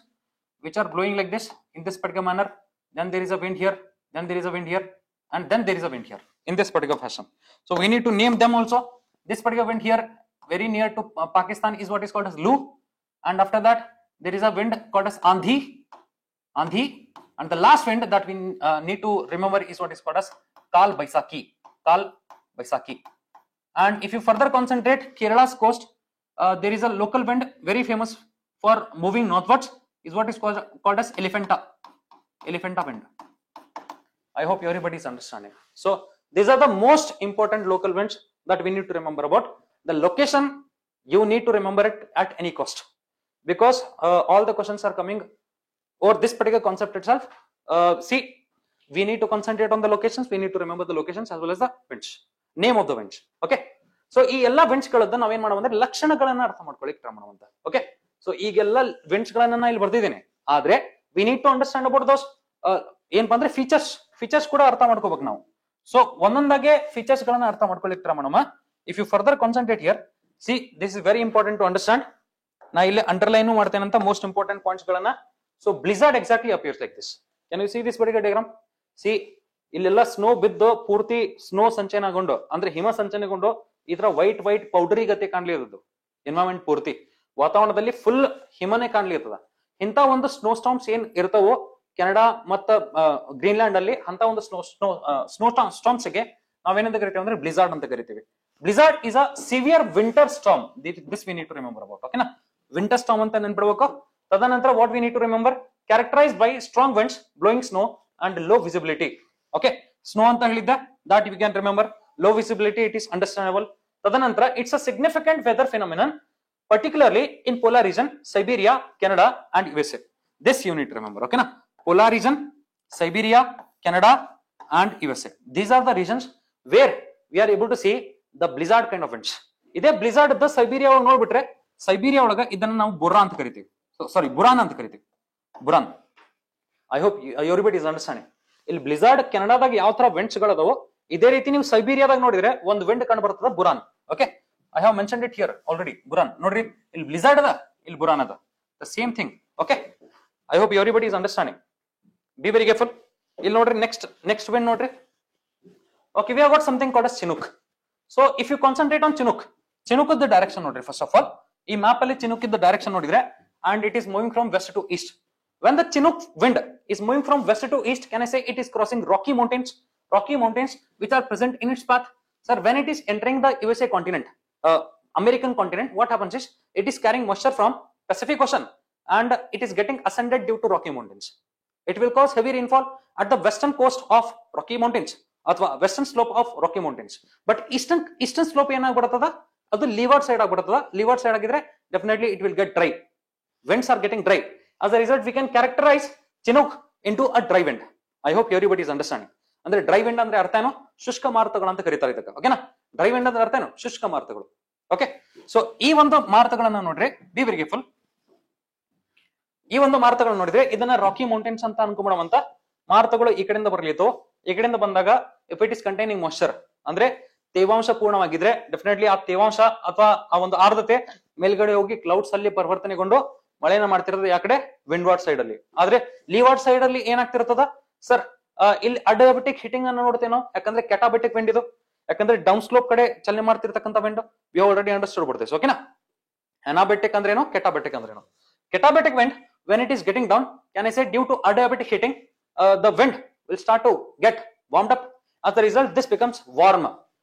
which are blowing like this, in this particular manner. Then there is a wind here, then there is a wind here, and then there is a wind here in this particular fashion. So we need to name them also. This particular wind here very near to Pakistan is what is called as Loo, and after that there is a wind called as Andhi. Andhi. And the last wind that we need to remember is what is called as Kal Baisakhi. Kal Baisakhi. And if you further concentrate, Kerala's coast, there is a local wind very famous for moving northwards, is what is called as Elephanta. Elephanta wind. I hope everybody is understanding. So these are the most important local winds that we need to remember about. The location, you need to remember it at any cost, because all the questions are coming over this particular concept itself. See, we need to concentrate on the locations. We need to remember the locations as well as the winds, name of the winds. Okay. So ಈ ಎಲ್ಲಾ winds ಗಳನ್ನ ನಾವೇನ್ ಮಾಡೋದಂದ್ರೆ ಲಕ್ಷಣಗಳನ್ನ ಅರ್ಥ ಮಾಡ್ಕೊಳ್ಳಿಕ್ಕೆ try ಮಾಡೋಣ. Okay. So ಈಗೆಲ್ಲ winds ಗಳನ್ನ ನಾನು ಇಲ್ಲಿ ಬರ್ದಿದ್ದೇನೆ. ಆದ್ರೆ we need to understand about those ಏನಪ್ಪ ಅಂದ್ರೆ ಫೀಚರ್ಸ್ ಕೂಡ ಅರ್ಥ ಮಾಡ್ಕೋಬೇಕು ನಾವು. ಸೊ ಒಂದೊಂದಾಗೆ ಫೀಚರ್ಸ್ ಗಳನ್ನ ಅರ್ಥ ಮಾಡ್ಕೊಳ್ಳಿಕ್ಕೆ ಟ್ರೈ ಮಾಡೋಣ. If you further concentrate here, see, this is very important to understand. ನಾ ಇಲ್ಲಿ ಅಂಡರ್ಲೈನ್ ಮಾಡ್ತೇನಂತ most important points ಗಳನ್ನ. So blizzard exactly appears like this. Can you see this particular diagram? See, ಇಲ್ಲೆಲ್ಲ snow ಬಿದ್ದು ಪೂರ್ತಿ snow ಸಂಚಯನಗೊಂಡು ಅಂದ್ರೆ ಹಿಮ ಸಂಚಯನಗೊಂಡು ಈ ತರ ವೈಟ್ ಪೌಡರಿ ಗತಿ ಕಾಣ್ಲಿ ಇರೋದು ಎನ್ವೈರನ್ಮೆಂಟ್ ಪೂರ್ತಿ ವಾತಾವರಣದಲ್ಲಿ ಫುಲ್ ಹಿಮನೆ ಕಾಣ್ಲಿ ಇರ್ತದ. ಇಂತ ಒಂದು ಸ್ನೋ ಸ್ಟಾರ್ಮ್ಸ್ ಏನ್ ಇರ್ತಾವೋ ಕೆನಡಾ ಮತ್ತ ಗ್ರೀನ್ಲ್ಯಾಂಡ್ ಅಲ್ಲಿ ಅಂತ ಒಂದು ಸ್ನೋ ಸ್ಟಾರ್ಮ್ಸ್ ಗೆ ನಾವೇನಂತ ಕರಿತೀವಿ ಅಂದ್ರೆ ಬ್ಲಿಜಾರ್ಡ್ ಅಂತ ಕರಿತೀವಿ. Blizzard is a severe winter storm. This we need to remember about. ಓಕೆನಾ, ವಿಂಟರ್ ಸ್ಟಾರ್ಮ್ ಅಂತ ನೆನ್ಪಿಡ್ಬೇಕು. ತದನಂತರ what we need to remember, characterized by strong winds, blowing snow and low visibility. Okay, snow ಅಂತ ಹೇಳಿದ್ದೆ, that we can remember. Low visibility, it is understandable. ತದನಂತರ it's a significant weather phenomenon particularly in polar region, Siberia, Canada, and USA. This you need to remember. Okay, na? Polar region, Siberia, Canada, and USA. These are the regions where we are able to see the blizzard kind of winds. ಇದೇ blizzard the Siberia ಒಳಗೆ ನೋಡ್ಬಿಟ್ರೆ Siberia ಒಳಗ ಇದನ್ನ ನಾವು ಬುರಾ ಅಂತ ಕರಿತೀವಿ. ಸಾರಿ Buran ಅಂತ ಕರಿತೀವಿ. Buran. I hope everybody is understanding. ಇಲ್ಲಿ ಬ್ಲಿಜಾರ್ಡ್ ಕೆನಡಾದಾಗ ಯಾವ ತರ ವಿಂಡ್ಸ್ ಗಳದಾವೋ ಇದೇ ರೀತಿ ನೀವು ಸೈಬೀರಿಯಾದಾಗ ನೋಡಿದ್ರೆ ಒಂದು ವಿಂಡ್ ಕಂಡು ಬರ್ತದ Buran. Okay, I have mentioned it here already. Buran ನೋಡ್ರಿ, ಇಲ್ಲಿ ಬ್ಲಿಜಾರ್ಡ್ ಅದ, ಇಲ್ಲಿ ಬುರಾನ್ ಅದ. The same thing. Okay, I hope everybody is understanding. Be very careful. ಇಲ್ಲಿ ನೋಡ್ರಿ, ನೆಕ್ಸ್ಟ್ ವಿಂಡ್ ನೋಡ್ರಿ. Okay, we have got something called as Chinook. So if you concentrate on Chinook is the direction nodri. First of all, ee map alli Chinook is the direction nodidre, and it is moving from west to east. When the Chinook wind is moving from west to east, can I say it is crossing Rocky Mountains which are present in its path. Sir, when it is entering the USA continent, American continent, what happens is it is carrying moisture from Pacific Ocean and it is getting ascended due to Rocky Mountains. It will cause heavy rainfall at the western coast of Rocky Mountains ಅಥವಾ western slope of Rocky Mountains. But eastern slope ಏನಾಗ್ಬಿಡತದ, ಅದು leeward side ಆಗ್ಬಿಡತದ. Leeward side ಆಗಿದ್ರೆ definitely it will get dry. Winds are getting dry. As a result we can characterize chinook into a dry wind. I hope everybody is understanding. ಅಂದ್ರೆ dry wind ಅಂದ್ರೆ ಅರ್ಥ ಏನು, ಶುಷ್ಕ ಮಾರುತಗಳು ಅಂತ ಕರೀತಾರೆ ಇದಕ್ಕೆ. ಓಕೆನಾ, ಡ್ರೈ ವಿಂಡ್ ಅಂದ್ರೆ ಅರ್ಥ ಏನು, ಶುಷ್ಕ ಮಾರುತಗಳು. ಓಕೆ, ಸೊ ಈ ಒಂದು ಮಾರುತಗಳನ್ನ ನೋಡ್ರಿ, ಬಿ ವೆರಿ ಕೇರ್ಫುಲ್. ಈ ಒಂದು ಮಾರುತಗಳನ್ನ ನೋಡಿದ್ರೆ ಇದನ್ನ ರಾಕಿ ಮೌಂಟೇನ್ಸ್ ಅಂತ ಅನ್ಕೊಂಬಿಡುವಂತ ಮಾರುತಗಳು ಈ ಕಡೆಯಿಂದ ಬರ್ಲಿತ್ತು. ಈ ಕಡೆಯಿಂದ ಬಂದಾಗ if it is containing moisture, ಅಂದ್ರೆ ತೇವಾಂಶ ಪೂರ್ಣವಾಗಿದ್ರೆ ಡೆಫಿನೆಟ್ಲಿ ಆ ತೇವಾಂಶ ಅಥವಾ ಆ ಒಂದು ಆರ್ದ್ರತೆ ಮೇಲ್ಗಡೆ ಹೋಗಿ ಕ್ಲೌಡ್ಸ್ ಅಲ್ಲಿ ಪರಿವರ್ತನೆಗೊಂಡು ಮಳೆನ ಮಾಡ್ತಿರೋದು ಯಾ ಕಡೆ, ವಿಂಡ್ವಾರ್ಡ್ ಸೈಡ್ ಅಲ್ಲಿ. ಆದ್ರೆ ಲೀವಾರ್ಡ್ ಸೈಡ್ ಅಲ್ಲಿ ಏನಾಗ್ತಿರ್ತದ ಸರ್, ಇಲ್ಲಿ ಅಡಯಾಬೆಟಿಕ್ ಹಿಟಿಂಗ್ ಅನ್ನು ನೋಡ್ತೇನೋ, ಯಾಕಂದ್ರೆ ಕೆಟಾಬೆಟಿಕ್ ವಿಂಡ್ ಇದು. ಯಾಕಂದ್ರೆ ಡೌನ್ ಸ್ಲೋಪ್ ಕಡೆ ಚಲನೆ ಮಾಡ್ತಿರ್ತಕ್ಕಂಥ ವಿಂಡ್. ವಿ ಆಲ್ರೆಡಿ ಅಂಡರ್ಸ್ಟುಡ್ ಬಿಡ್ತೇವೆ. ಓಕೆನಾ, ಅನಾಬೆಟಿಕ್ ಅಂದ್ರೇನು, ಕೆಟಾಬೆಟಿಕ್ ಅಂದ್ರೇನು. ಕೆಟಾಬೆಟಿಕ್ wind when it is getting down, can I say due to adiabatic heating, the wind will start to get warmed up. As a result, this becomes warm.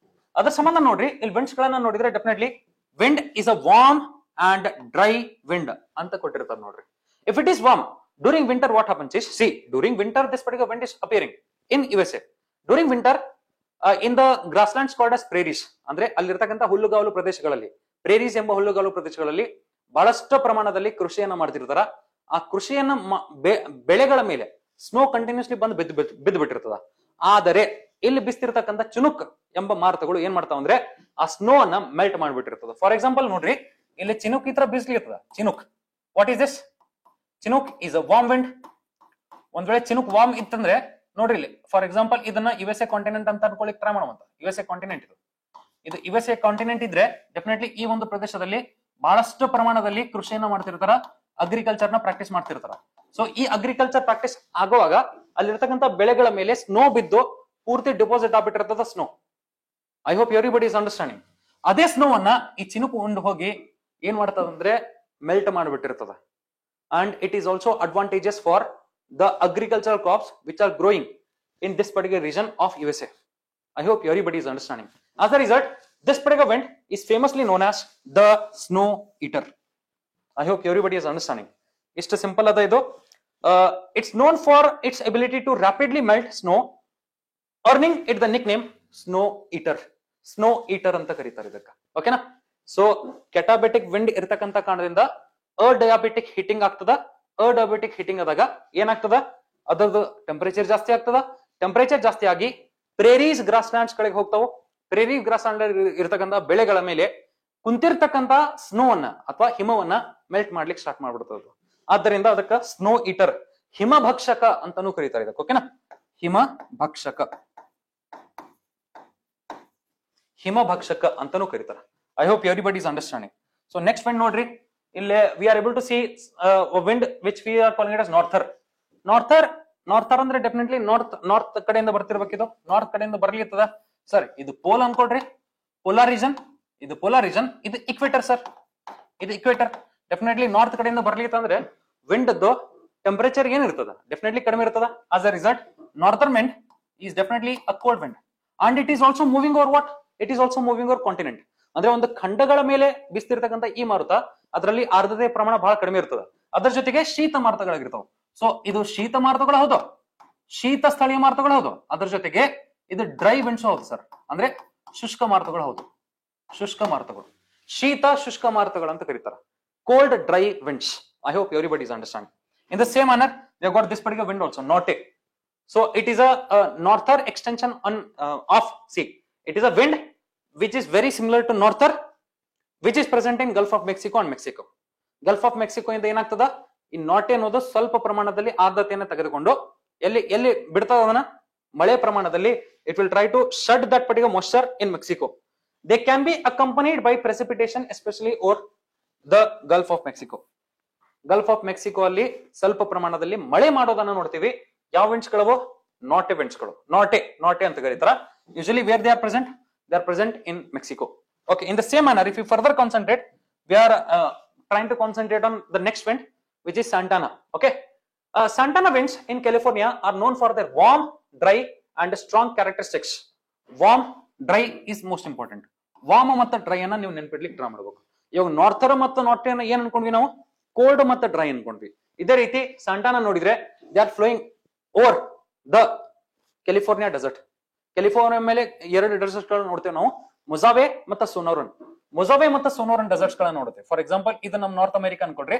ಅದರ ಸಂಬಂಧ ನೋಡ್ರಿ, ಇಲ್ಲಿ winds ಗಳನ್ನ ನೋಡಿದ್ರೆ definitely wind is a warm and dry wind ಅಂತ ಕೊಟ್ಟಿರ್ತಾರೆ ನೋಡ್ರಿ. If it is warm during winter, what happens is, C during winter this particular wind is appearing in USA. During winter in the grasslands called as prairies, ಅಂದ್ರೆ ಅಲ್ಲಿರ್ತಕ್ಕಂಥ ಹುಲ್ಲುಗಾವಲು ಪ್ರದೇಶಗಳಲ್ಲಿ, ಪ್ರೇರೀಸ್ ಎಂಬ ಹುಲ್ಲುಗಾವಲು ಪ್ರದೇಶಗಳಲ್ಲಿ ಬಹಳಷ್ಟು ಪ್ರಮಾಣದಲ್ಲಿ ಕೃಷಿಯನ್ನ ಮಾಡ್ತಿರ್ತಾರ. ಆ ಕೃಷಿಯನ್ನ ಬೆಳೆಗಳ ಮೇಲೆ ಸ್ನೋ ಕಂಟಿನ್ಯೂಸ್ಲಿ ಬಂದು ಬಿದ್ದು ಬಿಟ್ಟಿರ್ತದ. ಆದರೆ ಇಲ್ಲಿ ಬಿಸ್ತಿರ್ತಕ್ಕಂಥ ಚಿನುಕ್ ಎಂಬ ಮಾರುತಗಳು ಏನ್ ಮಾಡ್ತಾವ ಅಂದ್ರೆ ಆ ಸ್ನೋ ಅನ್ನ ಮೆಲ್ಟ್ ಮಾಡ್ಬಿಟ್ಟಿರ್ತದ. ಫಾರ್ ಎಕ್ಸಾಂಪಲ್ ನೋಡ್ರಿ, ಇಲ್ಲಿ ಚಿನುಕ್ ಈ ತರ ಬಿಸ್ಲಿರ್ತದ. Chinook, what is this? Chinook is a warm wind. ಒಂದ್ ವೇಳೆ ಚಿನುಕ್ ವಾರ್ಮ್ ಇತ್ತಂದ್ರೆ ನೋಡ್ರಿ, ಇಲ್ಲಿ ಫಾರ್ ಎಕ್ಸಾಂಪಲ್ ಇದನ್ನ USA ಕಾಂಟಿನೆಂಟ್ ಅಂತ ಅನ್ಕೊಳ್ಳಿಕ್ ಟ್ರೈ ಮಾಡುವಂತ. USA ಕಾಂಟಿನೆಂಟ್ ಇದು USA ಕಾಂಟಿನೆಂಟ್ ಇದ್ರೆ ಡೆಫಿನೆಟ್ಲಿ ಈ ಒಂದು ಪ್ರದೇಶದಲ್ಲಿ ಬಹಳಷ್ಟು ಪ್ರಮಾಣದಲ್ಲಿ ಕೃಷಿಯನ್ನ ಮಾಡ್ತಿರ್ತಾರ, ಅಗ್ರಿಕಲ್ಚರ್ ನ ಪ್ರಾಕ್ಟೀಸ್ ಮಾಡ್ತಿರ್ತಾರ. ಸೊ ಈ ಅಗ್ರಿಕಲ್ಚರ್ ಪ್ರಾಕ್ಟೀಸ್ ಆಗುವಾಗ ಅಲ್ಲಿರ್ತಕ್ಕಂಥ ಬೆಳೆಗಳ ಮೇಲೆ ಸ್ನೋ ಬಿದ್ದು ಪೂರ್ತಿ ಡಿಪಾಸಿಟ್ ಆಗ್ಬಿಟ್ಟಿರ್ತದ snow. I hope everybody is understanding. ಅದೇ ಸ್ನೋ ಅನ್ನ ಈ ಚಿನುಕು ಉಂಡು ಹೋಗಿ ಏನ್ ಮಾಡ್ತದಂದ್ರೆ ಮೆಲ್ಟ್ ಮಾಡ್ಬಿಟ್ಟಿರ್ತದ. And it is also advantages for the agricultural crops which are growing in this particular region of USA. I hope everybody is understanding. As a result, this particular wind is famously known as the snow eater. I hope everybody is understanding. It's simple ada idu. It's known for its ability to rapidly melt snow, earning it the nickname snow eater. Snow eater anta karitare idakka. Okay na? So catabatic wind irtakanta ಕಾರಣದಿಂದ ಅಡಯಾಬೆಟಿಕ್ hitting ಆಗ್ತದ. ಅಡಯಾಬೆಟಿಕ್ hitting ಆದಾಗ ಏನಾಗ್ತದ, ಅದರದ್ದು temperature ಜಾಸ್ತಿ ಆಗ್ತದ. Temperature ಜಾಸ್ತಿ ಆಗಿ ಪ್ರೇರೀಸ್ gross lands ಕಡೆಗೆ ಹೋಗ್ತಾವ. ಪ್ರೇರಿ ಗ್ರಾಸ್ ಲ್ಯಾಂಡ್ ಇರ್ತಕ್ಕಂಥ ಬೆಳೆಗಳ ಮೇಲೆ ಕುಂತಿರ್ತಕ್ಕಂಥ ಸ್ನೋ ಅನ್ನ ಅಥವಾ ಹಿಮವನ್ನ ಮೆಲ್ಟ್ ಮಾಡ್ಲಿಕ್ಕೆ ಸ್ಟಾರ್ಟ್ ಮಾಡ್ಬಿಡ್ತದೆ. ಆದ್ದರಿಂದ ಅದಕ್ಕ ಸ್ನೋ ಈಟರ್, ಹಿಮಭಕ್ಷಕ ಅಂತಾನೂ ಕರೀತಾರೆ ಇದಕ್ಕೆ. ಓಕೆನಾ, ಹಿಮಭಕ್ಷಕ, ಹಿಮಭಕ್ಷಕ ಅಂತಾನೂ ಕರೀತಾರೆ. I hope everybody is understanding. So next wind ನೋಡ್ರಿ, ಇಲ್ಲಿ we are able to see wind which we are calling it as norther. Norther ಅಂದ್ರೆ ಡೆಫಿನೆಟ್ಲಿ ನಾರ್ತ್ ಕಡೆಯಿಂದ ಬರ್ತಿರ್ಬೇಕಿದು. ನಾರ್ತ್ ಕಡೆಯಿಂದ ಬರ್ಲಿರ್ತದ ಸರ್. ಇದು ಪೋಲ್ ಅನ್ಕೊಡ್ರಿ, ಪೋಲಾರ್ ರೀಜನ್. ಇದು ಪೋಲಾರ್ ರೀಜನ್, ಇದು ಇಕ್ವೇಟರ್ ಸರ್. ಇದು ಇಕ್ವೇಟರ್. ಡೆಫಿನೆಟ್ಲಿ ನಾರ್ತ್ ಕಡೆಯಿಂದ ಬರ್ಲಿತ್ತಂದ್ರೆ ವಿಂಡ್ ಟೆಂಪರೇಚರ್ ಏನಿರ್ತದ ಡೆಫಿನೆಟ್ಲಿ ಕಡಿಮೆ ಇರ್ತದ. As a result northern wind is definitely a cold wind and it is also moving over what, it is also moving over continent. ಅಂದ್ರೆ ಒಂದು ಖಂಡಗಳ ಮೇಲೆ ಬಿಸ್ತಿರ್ತಕ್ಕಂಥ ಈ ಮಾರುತ, ಅದರಲ್ಲಿ ಆರ್ದ್ರತೆ ಪ್ರಮಾಣ ಬಹಳ ಕಡಿಮೆ ಇರ್ತದೆ. ಅದರ ಜೊತೆಗೆ ಶೀತ ಮಾರುತಗಳಾಗಿರ್ತಾವ. ಸೊ ಇದು ಶೀತ ಮಾರುತಗಳು ಹೌದು, ಶೀತ ಸ್ಥಳೀಯ ಮಾರುತಗಳು ಹೌದು. ಅದರ ಜೊತೆಗೆ ಇದು ಡ್ರೈ ವಿಂಡ್ಸ್ ಹೌದು ಸರ್, ಅಂದ್ರೆ ಶುಷ್ಕ ಮಾರುತಗಳು ಹೌದು, ಶುಷ್ಕ ಮಾರುತಗಳು. ಶೀತ ಶುಷ್ಕ ಮಾರುತಗಳು ಅಂತ ಕರೀತಾರೆ. Cold dry winds. I hope everybody is understanding. In the same manner, we have got this particular wind also, norte. So it is a northern extension of sea. It is a wind which is very similar to norther, which is present in Gulf of Mexico and Mexico. Gulf of Mexico ಇಂದ ಏನಾಗ್ತದ, ಈ ನಾಟೆ ಅನ್ನೋದು ಸ್ವಲ್ಪ ಪ್ರಮಾಣದಲ್ಲಿ ಆರ್ದ್ರತೆಯನ್ನು ತೆಗೆದುಕೊಂಡು ಎಲ್ಲಿ ಎಲ್ಲಿ ಬಿಡ್ತದ ಅದನ್ನ ಮಳೆ ಪ್ರಮಾಣದಲ್ಲಿ it will try to shed that particular moisture in Mexico. They can be accompanied by precipitation, especially over the Gulf of Mexico. Gulf of Mexico ಅಲ್ಲಿ ಸ್ವಲ್ಪ ಪ್ರಮಾಣದಲ್ಲಿ ಮಳೆ ಮಾಡೋದನ್ನ ನೋಡ್ತೀವಿ. ಯಾವ ವಿಂಡ್ಸ್ ಗಳವು? ನಾಟೆ ವಿಂಡ್ಸ್ ಗಳು. ನಾಟೆ ಅಂತ ಕರೀತಾರ. Usually where they are present? They are present in Mexico. Okay, in the same manner, if you further concentrate, we are trying to concentrate on the next wind, which is Santana. Okay, Santana winds in California are known for their warm, dry and strong characteristics. Warm, dry is most important. Warm ಮತ್ತು dry ಅನ್ನ ನೀವು ನೆನ್ಪಿಡ್ಲಿಕ್ಕೆ try ಮಾಡಬೇಕು. ಇವಾಗ ನಾರ್ಥರ್ ಮತ್ತು ನಾಟೆ ಅನ್ನ ಏನ್ ಅನ್ಕೊಂಡ್ವಿ ನಾವು? Cold ಮತ್ತು ಡ್ರೈ ಅನ್ಕೊಂಡ್ವಿ. ಇದೇ ರೀತಿ ಸಂಟಾನಾ ನೋಡಿದ್ರೆ they are flowing over the California desert. California ಮೇಲೆ ಎರಡು ಡೆಸರ್ಟ್ ಗಳು ನೋಡ್ತೇವೆ ನಾವು, ಮೊಜಾವೆ ಮತ್ತು ಸೊನೋರನ್. ಮೊಜಾವೆ ಮತ್ತು ಸೊನೋರನ್ ಡೆಸರ್ಟ್ಸ್ ಗಳನ್ನ ನೋಡುತ್ತೆ. ಫಾರ್ ಎಕ್ಸಾಂಪಲ್, ಇದು ನಮ್ಮ ನಾರ್ತ್ ಅಮೆರಿಕಾ ಅನ್ಕೊಡ್ರಿ.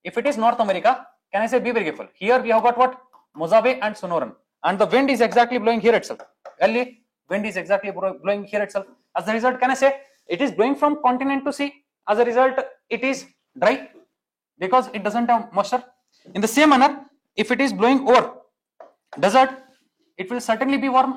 If it is North America, can I say be very careful. Here we have got what? Mojave and Sonoran, and the wind is exactly blowing here itself. Elli wind is exactly blowing here itself. As a result, can I say it is blowing from continent to sea? As a result, it is dry because it doesn't have moisture. In the same manner, if it is blowing over desert, it will certainly be warm.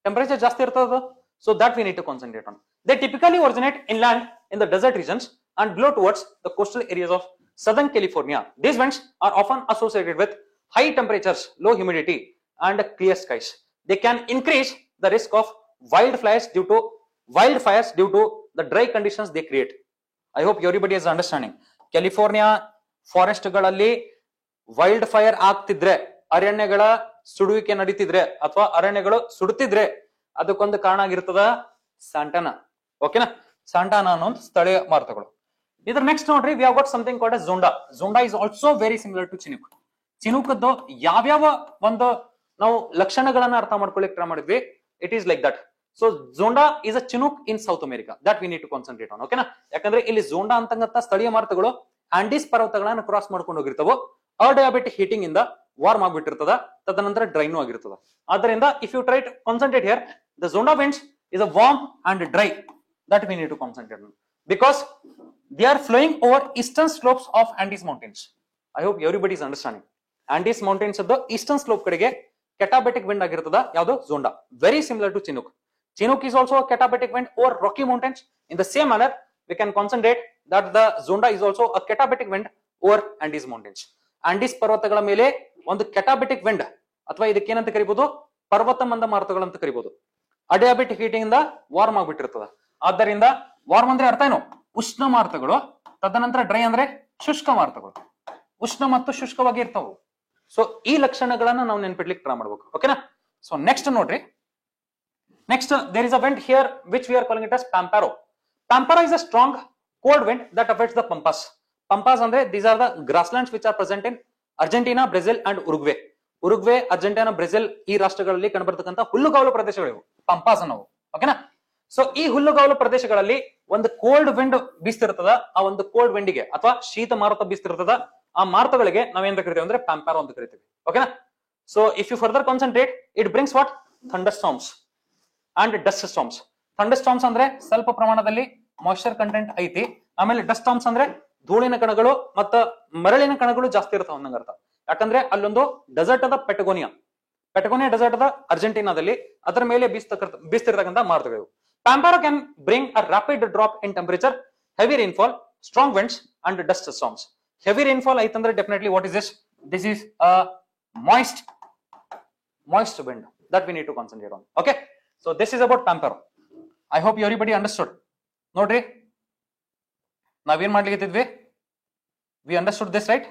Temperature ಜಾಸ್ತಿ ಇರ್ತದ. So that we need to concentrate on. They typically originate inland in the desert regions and blow towards the coastal areas of southern California. These winds are often associated with high temperatures, low humidity and clear skies. They can increase the risk of wildfires due to the dry conditions they create. I hope everybody is understanding. California forest ಗಳಲ್ಲಿ wild fire ಆಗ್ತಿದ್ರೆ, ಅರಣ್ಯಗಳ ಸುಡುವಿಕೆ ನಡೀತಿದ್ರೆ ಅಥವಾ ಅರಣ್ಯಗಳು ಸುಡುತ್ತಿದ್ರೆ ಅದಕ್ಕೊಂದು ಕಾರಣ ಆಗಿರ್ತದ ಸಾಂಟಾನಾ. ಓಕೆನಾ? ಸಾಂಟಾನಾ ಅನ್ನೋ ಸ್ಥಳೀಯ ಮಾರುತಗಳು. ಇದ್ರ ನೆಕ್ಸ್ಟ್ ನೋಡ್ರಿ, we have got something called as Zonda. Zonda is also very similar to Chinook. ಚಿನೂಕದ್ದು ಯಾವ್ಯಾವ ಒಂದು ನಾವು ಲಕ್ಷಣಗಳನ್ನ ಅರ್ಥ ಮಾಡ್ಕೊಳ್ಳಿಕ್ ಟ್ರೈ ಮಾಡಿದ್ವಿ. It is like that. So Zonda is a chinook in South America. That we need to concentrate on. ಓಕೆನಾ? ಯಾಕಂದ್ರೆ ಇಲ್ಲಿ ಝೋಂಡಾ ಅಂತಂಗಂತ ಸ್ಥಳೀಯ ಮಾರುತಗಳು ಆಂಡೀಸ್ ಪರ್ವತಗಳನ್ನ ಕ್ರಾಸ್ ಮಾಡ್ಕೊಂಡು ಹೋಗಿರ್ತಾವ. ಅಡಯಾಬಿಟಿಕ್ ಹೀಟಿಂಗ್ ಇಂದ ವಾರ್ಮ್ ಆಗ್ಬಿಟ್ಟಿರ್ತದ, ತದನಂತರ ಡ್ರೈನೂ ಆಗಿರ್ತದ. ಆದ್ದರಿಂದ if you try to concentrate here, the Zonda winds is a warm and dry. That we need to concentrate on because they are flowing over eastern slopes of Andes Mountains. I hope everybody is understanding. Andes Mountains eastern slope ಕಡೆಗೆ catabatic wind ಆಗಿರ್ತದ. ಯಾವುದು? Zonda. Very similar to Chinook. Chinook is also a catabatic wind over Rocky Mountains. In the same manner, we can concentrate that the Zonda is also a catabatic wind over Andes Mountains. Andes ಪರ್ವತಗಳ ಮೇಲೆ ಒಂದು catabatic wind ಅಥವಾ ಇದಕ್ಕೆ ಏನಂತ ಕರಿಬಹುದು? ಪರ್ವತ ಮಂದ ಮಾರುತಗಳು ಅಂತ ಕರಿಬಹುದು. ಅಡಯಾಬಿಟಿಕ್ ಹೀಟಿಂಗ್ ಇಂದ ವಾರ್ಮ್ ಆಗ್ಬಿಟ್ಟಿರ್ತದ. ಆದ್ದರಿಂದ ವಾರ್ಮ್ ಅಂದ್ರೆ ಅರ್ಥ ಏನು? ಉಷ್ಣ ಮಾರುತಗಳು. ತದನಂತರ ಡ್ರೈ ಅಂದ್ರೆ ಶುಷ್ಕ ಮಾರುತಗಳು. ಉಷ್ಣ ಮತ್ತು ಶುಷ್ಕವಾಗಿ ಇರ್ತಾವು. ಸೊ ಈ ಲಕ್ಷಣಗಳನ್ನ ನಾವು ನೆನ್ಪಿಡ್ಲಿಕ್ಕೆ ಟ್ರೈ ಮಾಡ್ಬೇಕು. ಓಕೆನಾ? ಸೊ ನೆಕ್ಸ್ಟ್ ನೋಡ್ರಿ, next there is a wind here which we are calling it as Pampero. Pampero is a strong cold wind that affects the Pampas. Pampas ಅಂದ್ರೆ these are the grasslands which are present in Argentina, Brazil and Uruguay. Uruguay, Argentina, Brazil ಈ ರಾಷ್ಟ್ರಗಳಲ್ಲಿ ಕಂಡುಬರ್ತಕ್ಕಂಥ ಹುಲ್ಲುಗಾವಲು ಪ್ರದೇಶಗಳಿವು pampas ಅನ್ನೋವು. ಓಕೆನಾ? So ಈ ಹುಲ್ಲುಗಾವಲು ಪ್ರದೇಶಗಳಲ್ಲಿ ಒಂದು cold wind ಬೀಸ್ತಿರ್ತದ. ಆ ಒಂದು ಕೋಲ್ಡ್ ವಿಂಡಿಗೆ ಅಥವಾ ಶೀತ ಮಾರುತ ಬೀಸ್ತಿರ್ತದ. ಆ ಮಾರುತಗಳಿಗೆ ನಾವೇನ್ ಕರಿತೀವಿ ಅಂದ್ರೆ ಪ್ಯಾಂಪಾರೋ ಅಂತ ಕರಿತೀವಿ. ಓಕೆನಾ? So if you further concentrate, it brings what? Thunder storms and dust storms. Thunder storms ಅಂದ್ರೆ ಸ್ವಲ್ಪ ಪ್ರಮಾಣದಲ್ಲಿ ಮಾಯಿಶ್ಚರ್ ಕಂಟೆಂಟ್ ಐತಿ. ಆಮೇಲೆ ಡಸ್ಟ್ ಸ್ಟಾರ್ಮ್ಸ್ ಅಂದ್ರೆ ಧೂಳಿನ ಕಣಗಳು ಮತ್ತ ಮರಳಿನ ಕಣಗಳು ಜಾಸ್ತಿ ಇರ್ತಾವ ಅನ್ನಂಗ ಅರ್ಥ. ಯಾಕಂದ್ರೆ ಅಲ್ಲೊಂದು ಡೆಸರ್ಟ್ ಅದ ಪೆಟಗೋನಿಯಾ ಡೆಸರ್ಟ್ ಅದ ಅರ್ಜೆಂಟೀನಾದಲ್ಲಿ, ಅದರ ಮೇಲೆ ಬೀಸ್ತಿರ್ತಕ್ಕಂಥ ಮಾರುತಗಳು. Pampero can bring a rapid drop in temperature, heavy rainfall, strong winds and dust storms. Heavy rainfall ಐತಂದ್ರೆ definitely what is this? This is a moist wind that we need to concentrate on. Okay, so this is about Pampero. I hope everybody understood. ನೋಡ್ರಿ, ನಾವೇನ್ ಮಾಡ್ಲಿಕ್ಕಿದ್ವಿ? We understood this, right?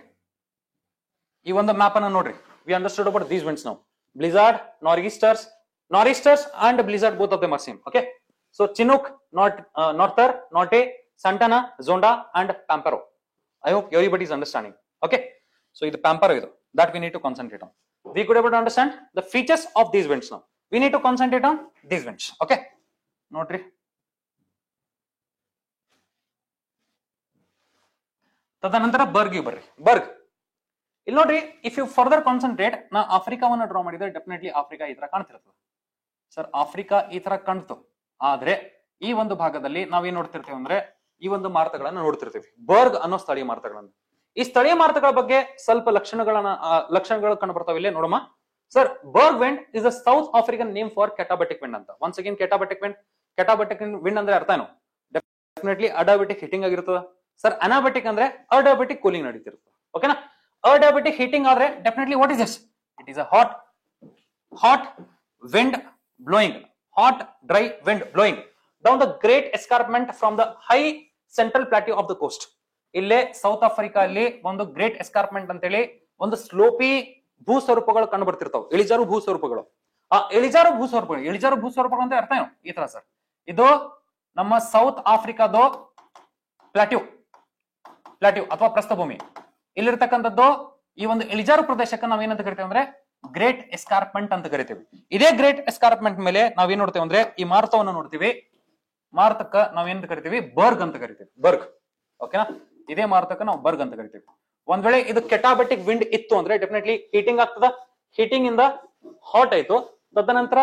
ಈ ಒಂದು map ಅನ್ನ ನೋಡ್ರಿ. We understood about these winds now. Blizzard, nor'easters and blizzard, both of them are same. Okay, so Chinook, Norther, Norte, Santana, Zonda and Pampero. I hope everybody is understanding. Okay, so ಇದು Pampero ಇದು. That we need to concentrate on. We could able to understand the features of these winds now. We need to concentrate on these winds. Okay, ನೋಡ್ರಿ, ತದನಂತರ burg ಬರ್ರಿ. Burg ಇಲ್ಲಿ ನೋಡ್ರಿ, if you further concentrate, ನಾ ಆಫ್ರಿಕಾವನ್ನ draw ಮಾಡಿದ್ರೆ definitely Africa ಈ ತರ ಕಾಣ್ತಿರ್ತದೆ sir. Africa ಈ ತರ ಕಾಣ್ತು. ಆದ್ರೆ ಈ ಒಂದು ಭಾಗದಲ್ಲಿ ನಾವೇನ್ ನೋಡ್ತಿರ್ತೀವಿ ಅಂದ್ರೆ ಈ ಒಂದು ಮಾರುತಗಳನ್ನ ನೋಡ್ತಿರ್ತೀವಿ, ಬರ್ಗ್ ಅನ್ನೋ ಸ್ಥಳೀಯ ಮಾರುತಗಳನ್ನ. ಈ ಸ್ಥಳೀಯ ಮಾರುತಗಳ ಬಗ್ಗೆ ಸ್ವಲ್ಪ ಲಕ್ಷಣಗಳು ಕಂಡು ಬರ್ತಾವೆ. ಇಲ್ಲೇ ನೋಡಮ್ಮ sir. Berg wind is a South African name for katabatic wind ಅಂತ. ಒನ್ಸ್ ಅಗೇನ್ ಕೆಟಾಬೆಟಿಕ್ ವಿಂಡ್ ಅಂದ್ರೆ ಅರ್ಥ ಏನು? ಡೆಫಿನೆಟ್ಲಿ ಅಡಾಬೆಟಿಕ್ ಹಿಟ್ಟಿಂಗ್ ಆಗಿರ್ತದ ಸರ್. ಅನಾಬೆಟಿಕ್ ಅಂದ್ರೆ ಅಡಾಬೆಟಿಕ್ ಕೂಲಿಂಗ್ ನಡೀತಿರ್ತದೆ. ಓಕೆನಾ? ಅಡಾಬೆಟಿಕ್ ಹೀಟಿಂಗ್ ಆದ್ರೆ definitely what is this? It is a hot wind blowing, hot dry wind blowing down the great escarpment from the high central plateau of the coast. ಇಲ್ಲೇ South Africa ಅಲ್ಲಿ ಒಂದು great ಎಸ್ಕಾರ್ಪ್ಮೆಂಟ್ ಅಂತೇಳಿ ಒಂದು sloppy ಭೂಸ್ವರೂಪಗಳು ಕಂಡು ಬರ್ತಿರ್ತಾವ, ಇಳಿಜಾರು ಭೂಸ್ವರೂಪಗಳು. ಆ ಇಳಿಜಾರು ಭೂಸ್ವರೂಪಗಳು ಅಂತ ಅರ್ಥ ಏನು? ಈ ತರ ಸರ್, ಇದು ನಮ್ಮ ಸೌತ್ ಆಫ್ರಿಕಾದ ಪ್ಲಾಟ್ಯೂ ಅಥವಾ ಪ್ರಸ್ಥಭೂಮಿ. ಇಲ್ಲಿರ್ತಕ್ಕಂಥದ್ದು ಈ ಒಂದು ಇಳಿಜಾರು ಪ್ರದೇಶಕ್ಕೆ ನಾವೇನಂತ ಕರಿತೇವೆ ಅಂದ್ರೆ ಗ್ರೇಟ್ ಎಸ್ಕಾರ್ಪ್ಮೆಂಟ್ ಅಂತ ಕರಿತೀವಿ. ಇದೇ ಗ್ರೇಟ್ ಎಸ್ಕಾರ್ಪ್ಮೆಂಟ್ ಮೇಲೆ ನಾವೇನ್ ನೋಡ್ತೇವೆ ಅಂದ್ರೆ ಈ ಮಾರುತವನ್ನು ನೋಡ್ತೀವಿ. ಮಾರುತಕ್ಕ ನಾವೇನಂತ ಕರಿತೀವಿ? ಬರ್ಗ್ ಅಂತ ಕರಿತೀವಿ. ಬರ್ಗ್. ಓಕೆನಾ? ಇದೇ ಮಾರುತಕ್ಕ ನಾವು ಬರ್ಗ್ ಅಂತ ಕರಿತೀವಿ. ಒಂದ್ ವೇಳೆ ಇದು ಕೆಟಾಬೆಟಿಕ್ ವಿಂಡ್ ಇತ್ತು ಅಂದ್ರೆ ಡೆಫಿನೆಟ್ಲಿ ಹೀಟಿಂಗ್ ಆಗ್ತದ. ಹೀಟಿಂಗ್ ಇಂದ ಹಾಟ್ ಆಯ್ತು. ತದನಂತರ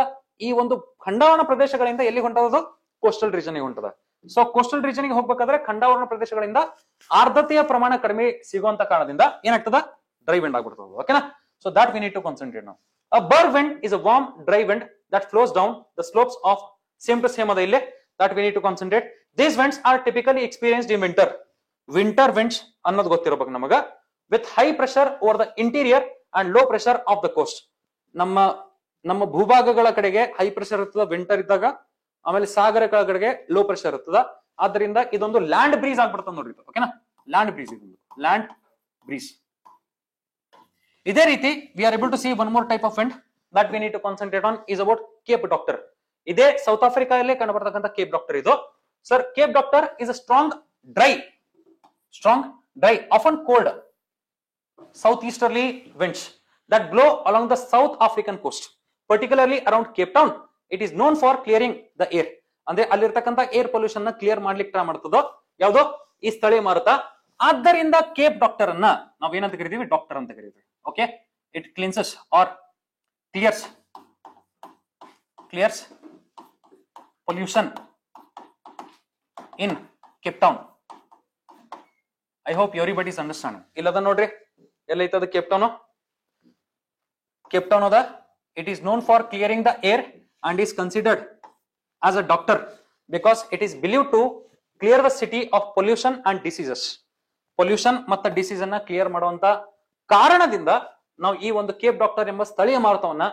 ಈ ಒಂದು ಖಂಡಾವರಣ ಪ್ರದೇಶಗಳಿಂದ ಎಲ್ಲಿ ಹೊಂಟದು? ಕೋಸ್ಟಲ್ ರೀಜನ್ ಹೊಂಟದ. ಸೊ ಕೋಸ್ಟಲ್ ರೀಜನ್ ಗೆ ಹೋಗ್ಬೇಕಾದ್ರೆ ಖಂಡಾವರಣ ಪ್ರದೇಶಗಳಿಂದ ಆರ್ದ್ರತೆಯ ಪ್ರಮಾಣ ಕಡಿಮೆ ಸಿಗುವಂತ ಕಾರಣದಿಂದ ಏನಾಗ್ತದ? ಡ್ರೈ ವಿಂಡ್ ಆಗ್ಬಿಡ್ತದೆ. ಓಕೆನಾ? So that we need to concentrate ನಾವು. A Berg wind is a warm, dry wind that flows down the slopes of same to same ada ille, that we need to concentrate. These winds are typically experienced in winter. Winter winds ಅನ್ನೋದು ಗೊತ್ತಿರಬೇಕು ನಮಗ, with high pressure over the interior and low pressure of the coast. ನಮ್ಮ ಭೂಭಾಗಗಳ ಕಡೆಗೆ high pressure ಇರ್ತದ winter ಇದ್ದಾಗ, ಆಮೇಲೆ ಸಾಗರಗಳ ಕಡೆಗೆ low pressure ಇರ್ತದ. ಆದ್ದರಿಂದ ಇದೊಂದು ಲ್ಯಾಂಡ್ ಬ್ರೀಸ್ ಆಗ್ಬಿಡ್ತದೆ ನೋಡ್ರಿ. ಓಕೆನಾ? ಲ್ಯಾಂಡ್ ಬ್ರೀಸ್, ಇದೊಂದು ಲ್ಯಾಂಡ್ ಬ್ರೀಸ್. ಇದೇ ರೀತಿ we are able to see one more type of wind that we need to concentrate on is about Cape Doctor. ಇದೇ ಸೌತ್ ಆಫ್ರಿಕಾದಲ್ಲಿ ಕಂಡುಬರ್ತಕ್ಕಂಥ ಕೇಪ್ ಡಾಕ್ಟರ್ ಇದು. Sir, Cape doctor is a strong dry often cold southeasterly winds that blow along the South African coast, particularly around Cape Town. It is known for clearing the air. ಅಂದ್ರೆ ಅಲ್ಲಿರ್ತಕ್ಕಂಥ air pollution ನ clear ಮಾಡ್ಲಿಕ್ಕೆ try ಮಾಡ್ತದೋ ಯಾವ್ದೋ ಈ ಸ್ಥಳೀಯ ಮಾರುತ. ಆದ್ದರಿಂದ Cape doctor ಅನ್ನ ನಾವೇನಂತ ಕರಿತೀವಿ? ಡಾಕ್ಟರ್ ಅಂತ ಕರಿತೀವಿ. Okay? It cleanses or clears pollution in Cape Town. I hope everybody is understanding. illada nodri ella itadu Cape Town oda. It is known for clearing the air and is considered as a doctor because it is believed to clear the city of pollution and diseases. Pollution ಮತ್ತು disease ಅನ್ನ clear ಮಾಡುವಂತ ಕಾರಣದಿಂದ ನಾವು ಈ ಒಂದು Cape doctor ಎಂಬ ಸ್ಥಳೀಯ ಮಾರುತವನ್ನ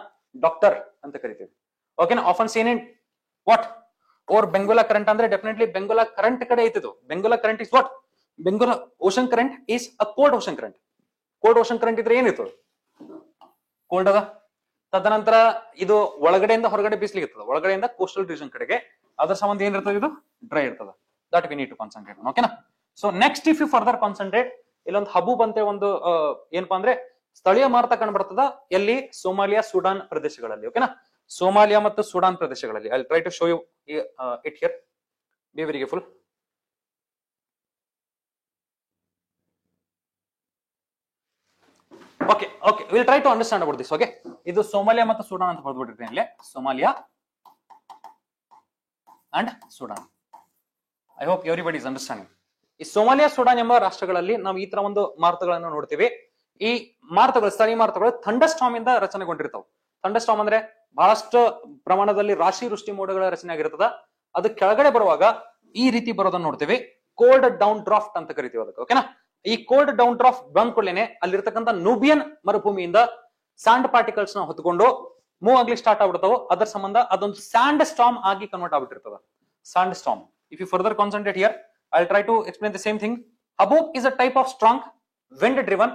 doctor ಅಂತ ಕರಿತೀವಿ. ಓಕೆನಾ? Often seen in what or Benguela current ಅಂದ್ರೆ ಡೆಫಿನೆಟ್ಲಿ ಬೆಂಗೋಲಾ ಕರೆಂಟ್ ಕಡೆ ಐತಿದು. Benguela current is what? Benguela ocean current is a cold ocean current. Cold ocean current ಇದ್ರೆ ಏನಿತ್ತು? ಕೋಲ್ಡ್ ಅದ. ತದನಂತರ ಇದು ಒಳಗಡೆಯಿಂದ ಹೊರಗಡೆ ಬೀಸ್ಲಿಕ್ಕೆ ಇರ್ತದ, ಒಳಗಡೆಯಿಂದ ಕೋಸ್ಟಲ್ ರೀಜನ್ ಕಡೆಗೆ. ಅದರ ಸಂಬಂಧ ಏನಿರ್ತದೆ? ಇದು ಡ್ರೈ ಇರ್ತದ. That we need to concentrate. ಓಕೆನಾ? So next if you further concentrate, ಇಲ್ಲೊಂದು ಹಬೂಬ್ ಅಂತ ಒಂದು ಏನಪ್ಪಾ ಅಂದ್ರೆ ಸ್ಥಳೀಯ ಮಾರುತ ಕಂಡು ಬರ್ತದ. ಎಲ್ಲಿ? ಸೋಮಾಲಿಯಾ, ಸುಡಾನ್ ಪ್ರದೇಶಗಳಲ್ಲಿ. ಓಕೆನಾ? ಸೋಮಾಲಿಯಾ ಮತ್ತು ಸುಡಾನ್ ಪ್ರದೇಶಗಳಲ್ಲಿ. I try to show you it here. Be very careful. Okay, will try to understand about this. Okay, ಇದು ಸೋಮಾಲಿಯಾ ಮತ್ತು ಸುಡಾನ್ ಅಂತ ಬರ್ದ್ಬಿಟ್ಟಿರ್ತೀನಿ ಇಲ್ಲಿ. Somalia and Sudan. I hope everybody is understanding. ಈ ಸೋಮಾಲಿಯಾ, ಸುಡಾನ್ ಎಂಬ ರಾಷ್ಟ್ರಗಳಲ್ಲಿ ನಾವು ಈ ತರ ಒಂದು ಮಾರುತಗಳನ್ನು ನೋಡ್ತೀವಿ. ಈ ಮಾರುತಗಳು, ಸ್ಥಳೀಯ ಮಾರುತಗಳು ಥಂಡರ್ ಸ್ಟಾರ್ಮ್ ಇಂದ ರಚನೆಗೊಂಡಿರ್ತಾವೆ. ಥಂಡರ್ ಸ್ಟಾರ್ಮ್ ಅಂದ್ರೆ ಬಹಳಷ್ಟು ಪ್ರಮಾಣದಲ್ಲಿ ರಾಶಿ ವೃಷ್ಟಿ ಮೋಡಗಳ ರಚನೆ ಆಗಿರ್ತದ. ಅದು ಕೆಳಗಡೆ ಬರುವಾಗ ಈ ರೀತಿ ಬರೋದನ್ನ ನೋಡ್ತೀವಿ. ಕೋಲ್ಡ್ ಡೌನ್ ಡ್ರಾಫ್ಟ್ ಅಂತ ಕರಿತೀವಿ ಅದಕ್ಕೆ. ಓಕೆನಾ? ಈ ಕೋಲ್ಡ್ ಡೌನ್ ಡ್ರಾಫ್ಟ್ ಬಂದ್ಕೊಳ್ಳೇನೆ ಅಲ್ಲಿರ್ತಕ್ಕಂಥ ನೂಬಿಯನ್ ಮರುಭೂಮಿಯಿಂದ ಸ್ಯಾಂಡ್ ಪಾರ್ಟಿಕಲ್ಸ್ ನ ಹೊತ್ಕೊಂಡು ಮೂವ್ ಆಗ್ಲಿಕ್ಕೆ ಸ್ಟಾರ್ಟ್ ಆಗ್ಬಿಡ್ತಾವ. ಅದರ ಸಂಬಂಧ ಅದೊಂದು ಸ್ಯಾಂಡ್ ಸ್ಟಾರ್ಮ್ ಆಗಿ ಕನ್ವರ್ಟ್ ಆಗ್ಬಿಟ್ಟಿರ್ತದ. Sand storm. If you further concentrate here, I try to explain the same thing. Haboob is a type of strong wind driven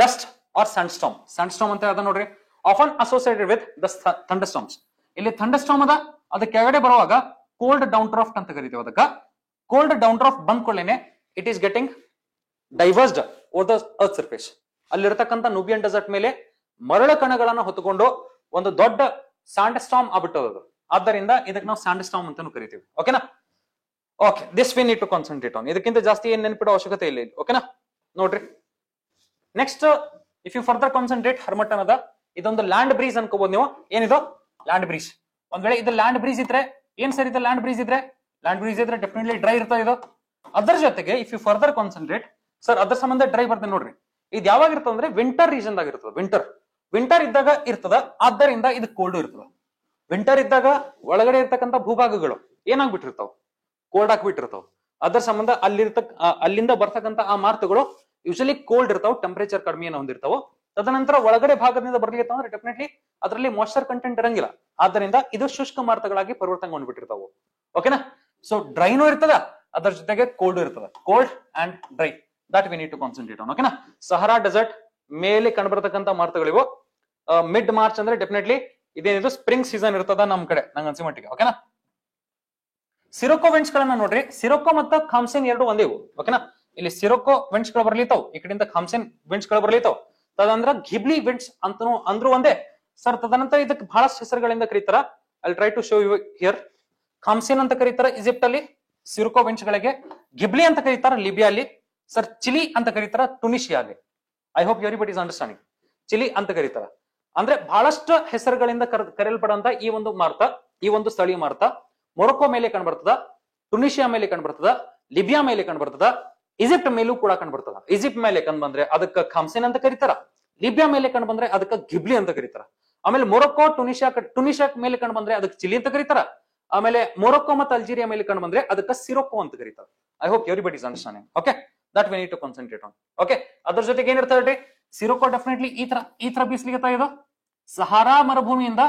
dust or sand storm. Sand storm ಅಂತ ಅದ ನೋಡ್ರಿ, often associated with the thunder storms. ಇಲ್ಲಿ thunder storm ಅದ, ಅದ ಕೆಳಗಡೆ ಬರುವಾಗ cold down draft ಅಂತ ಕರಿತೀವಿ ಅದಕ್ಕ. ಕೋಲ್ಡ್ ಡೌನ್ ಡ್ರಾಫ್ಟ್ ಬಂದ್ಕೊಳ್ಳೇನೆ it is getting diverged over the earth surface. ಅಲ್ಲಿರ್ತಕ್ಕಂಥ ನೂಬಿಯನ್ ಡೆಸರ್ಟ್ ಮೇಲೆ ಮರಳ ಕಣಗಳನ್ನ ಹೊತ್ತುಕೊಂಡು ಒಂದು ದೊಡ್ಡ ಸ್ಯಾಂಡ್ ಸ್ಟಾರ್ಮ್ ಆಗ್ಬಿಟ್ಟದ. ಆದ್ದರಿಂದ ಇದಕ್ಕೆ ನಾವು ಸ್ಯಾಂಡ್ ಸ್ಟಾರ್ಮ್ ಅಂತಾನು ಕರಿತೀವಿ. ಓಕೆನಾ? Okay, this we need to concentrate on. ಇದಕ್ಕಿಂತ ಜಾಸ್ತಿ ಏನ್ ನೆನಪಿಡೋ ಅವಶ್ಯಕತೆ ಇಲ್ಲ ಇಲ್ಲಿ. ಓಕೆನಾ? ನೋಡ್ರಿ. Next if you further concentrate harmattan ಅನ್ನೋದ ಇದೊಂದು ಲ್ಯಾಂಡ್ ಬ್ರೀಸ್ ಅನ್ಕೋಬಹುದು ನೀವು. ಏನಿದು ಲ್ಯಾಂಡ್ ಬ್ರೀಸ್. ಒಂದ್ ವೇಳೆ ಇದು ಲ್ಯಾಂಡ್ ಬ್ರೀಸ್ ಇದ್ರೆ ಏನ್ ಸರ್ ಇದು ಲ್ಯಾಂಡ್ ಬ್ರೀಸ್ ಇದ್ರೆ ಡೆಫಿನೆಟ್ಲಿ ಡ್ರೈ ಇರ್ತದೆ ಇದು. ಅದರ ಜೊತೆಗೆ if you further concentrate sir ಅದ್ರ ಸಂಬಂಧ ಡ್ರೈ ಬರ್ತದೆ ನೋಡ್ರಿ. ಇದು ಯಾವಾಗ ಇರ್ತದೆ ಅಂದ್ರೆ ವಿಂಟರ್ ರೀಜನ್ ದಾಗ ಇರ್ತದೆ. ವಿಂಟರ್ ಇದ್ದಾಗ ಇರ್ತದ, ಆದ್ದರಿಂದ ಇದು ಕೋಲ್ಡ್ ಇರ್ತದ. ವಿಂಟರ್ ಇದ್ದಾಗ ಒಳಗಡೆ ಇರ್ತಕ್ಕಂಥ ಭೂಭಾಗಗಳು ಏನಾಗ್ಬಿಟ್ಟಿರ್ತಾವ, ಕೋಲ್ಡ್ ಆಗ್ಬಿಟ್ಟಿರ್ತಾವ. ಅದರ ಸಂಬಂಧ ಅಲ್ಲಿಂದ ಬರ್ತಕ್ಕಂಥ ಆ ಮಾರುತಗಳು ಯೂಶಲಿ ಕೋಲ್ಡ್ ಇರ್ತಾವ, ಟೆಂಪರೇಚರ್ ಕಡಿಮೆಯನ್ನು ಹೊಂದಿರ್ತಾವ. ತದನಂತರ ಒಳಗಡೆ ಭಾಗದಿಂದ ಬರ್ಲಿಕ್ಕೆ ಅಂದ್ರೆ ಡೆಫಿನೆಟ್ಲಿ ಅದರಲ್ಲಿ ಮಾಯ್ಚರ್ ಕಂಟೆಂಟ್ ಇರಂಗಿಲ್ಲ. ಆದ್ದರಿಂದ ಇದು ಶುಷ್ಕ ಮಾರುತಗಳಾಗಿ ಪರಿವರ್ತನೆಗೊಂಡ್ಬಿಟ್ಟಿರ್ತಾವ. ಓಕೆನಾ. ಸೊ ಡ್ರೈನೂ ಇರ್ತದ, ಅದರ ಜೊತೆಗೆ ಕೋಲ್ಡ್ ಇರ್ತದ. Cold and dry that we need to concentrate on. ಓಕೆನಾ. ಸಹರಾ ಡೆಸರ್ಟ್ ಮೇಲೆ ಕಂಡುಬರ್ತಕ್ಕಂಥ ಮಾರುತಗಳಿವು. ಮಿಡ್ ಮಾರ್ಚ್ ಅಂದ್ರೆ ಡೆಫಿನೆಟ್ಲಿ ಇದೇನಿದು ಸ್ಪ್ರಿಂಗ್ ಸೀಸನ್ ಇರ್ತದ ನಮ್ ಕಡೆ, ನಂಗೆ ಅನ್ಸಿ ಮಟ್ಟಿಗೆ. ಓಕೆನಾ. ಸಿರೊಕೋ ವೆಂಟ್ಸ್ ಗಳನ್ನ ನೋಡ್ರಿ. ಸಿರೊಕೋ ಮತ್ತು ಖಾಮ್ಸಿನ್ ಎರಡು ಒಂದೇ ಇವು. ಓಕೆನಾ. ಇಲ್ಲಿ ಸಿರೊಕೋ ವೆಂಟ್ಸ್ ಗಳು ಬರ್ಲಿತಾವ್, ಈ ಕಡೆಯಿಂದ ಖಾಮ್ಸಿನ್ ವೆಂಟ್ಸ್ ಗಳು ಬರ್ಲಿತಾವ್. ತದಂದ್ರ ಘಿಬ್ಲಿ ವೆಂಟ್ಸ್ ಅಂತನೂ ಅಂದ್ರೂ ಒಂದೇ ಸರ್. ತದನಂತರ ಇದಕ್ಕೆ ಬಹಳಷ್ಟು ಹೆಸರುಗಳಿಂದ ಕರೀತಾರ. I try to show you here. Khamsin ಅಂತ ಕರೀತಾರ ಈಜಿಪ್ಟ್ ಅಲ್ಲಿ ಸಿರೊಕೋ ವೆಂಟ್ಸ್ ಗಳಿಗೆ. ಘಿಬ್ಲಿ ಅಂತ ಕರೀತಾರ ಲಿಬಿಯಾ ಅಲ್ಲಿ. ಸರ್ ಚಿಲಿ ಅಂತ ಕರೀತಾರ ಟುನಿಷಿಯಾ ಅಲ್ಲಿ. I hope everybody is understanding. Chili ಅಂತ ಕರೀತಾರ. ಅಂದ್ರೆ ಬಹಳಷ್ಟು ಹೆಸರುಗಳಿಂದ ಕರೆಯಲ್ಪಡಂತ ಈ ಒಂದು ಮಾರುತ, ಈ ಒಂದು ಸ್ಥಳೀಯ ಮಾರುತ ಮೊರೊಕೋ ಮೇಲೆ ಕಂಡುಬರ್ತದ, ಟುನಿಷಿಯಾ ಮೇಲೆ ಕಂಡುಬರ್ತದ, ಲಿಬಿಯಾ ಮೇಲೆ ಕಂಡುಬರ್ತದ, ಈಜಿಪ್ಟ್ ಮೇಲೂ ಕೂಡ ಕಂಡುಬರ್ತದ. ಈಜಿಪ್ಟ್ ಮೇಲೆ ಕಂಡು ಬಂದ್ರೆ ಅದಕ್ಕೆ ಖಾಮ್ಸಿನ್ ಅಂತ ಕರೀತಾರ. ಲಿಬಿಯಾ ಮೇಲೆ ಕಂಡು ಬಂದ್ರೆ ಅದಕ್ಕೆ ಘಿಬ್ಲಿ ಅಂತ ಕರೀತಾರ. ಆಮೇಲೆ ಮೊರೊಕೋ ಟುನಿಷಿಯಾ ಮೇಲೆ ಕಂಡು ಬಂದ್ರೆ ಅದಕ್ಕೆ ಚಿಲಿ ಅಂತ ಕರೀತಾರ. ಆಮೇಲೆ ಮೊರೊಕೋ ಮತ್ತು ಅಲ್ಜೀರಿಯಾ ಮೇಲೆ ಕಂಡು ಬಂದ್ರೆ ಅದಕ್ಕೆ ಸಿರೊಕೋ ಅಂತ ಕರೀತಾರ. I hope everybody is understanding. Okay, that we need to concentrate on. Okay, ಅದ್ರ ಜೊತೆಗೆ ಏನಿರ್ತದೆ ಸಿರೊಕೋ ಡೆಫಿನೆಟ್ಲಿ ಈ ತರ ಬೀಸ್ಲಿಕ್ಕೆ ಇದು ಸಹಾರಾ ಮರುಭೂಮಿಯಿಂದ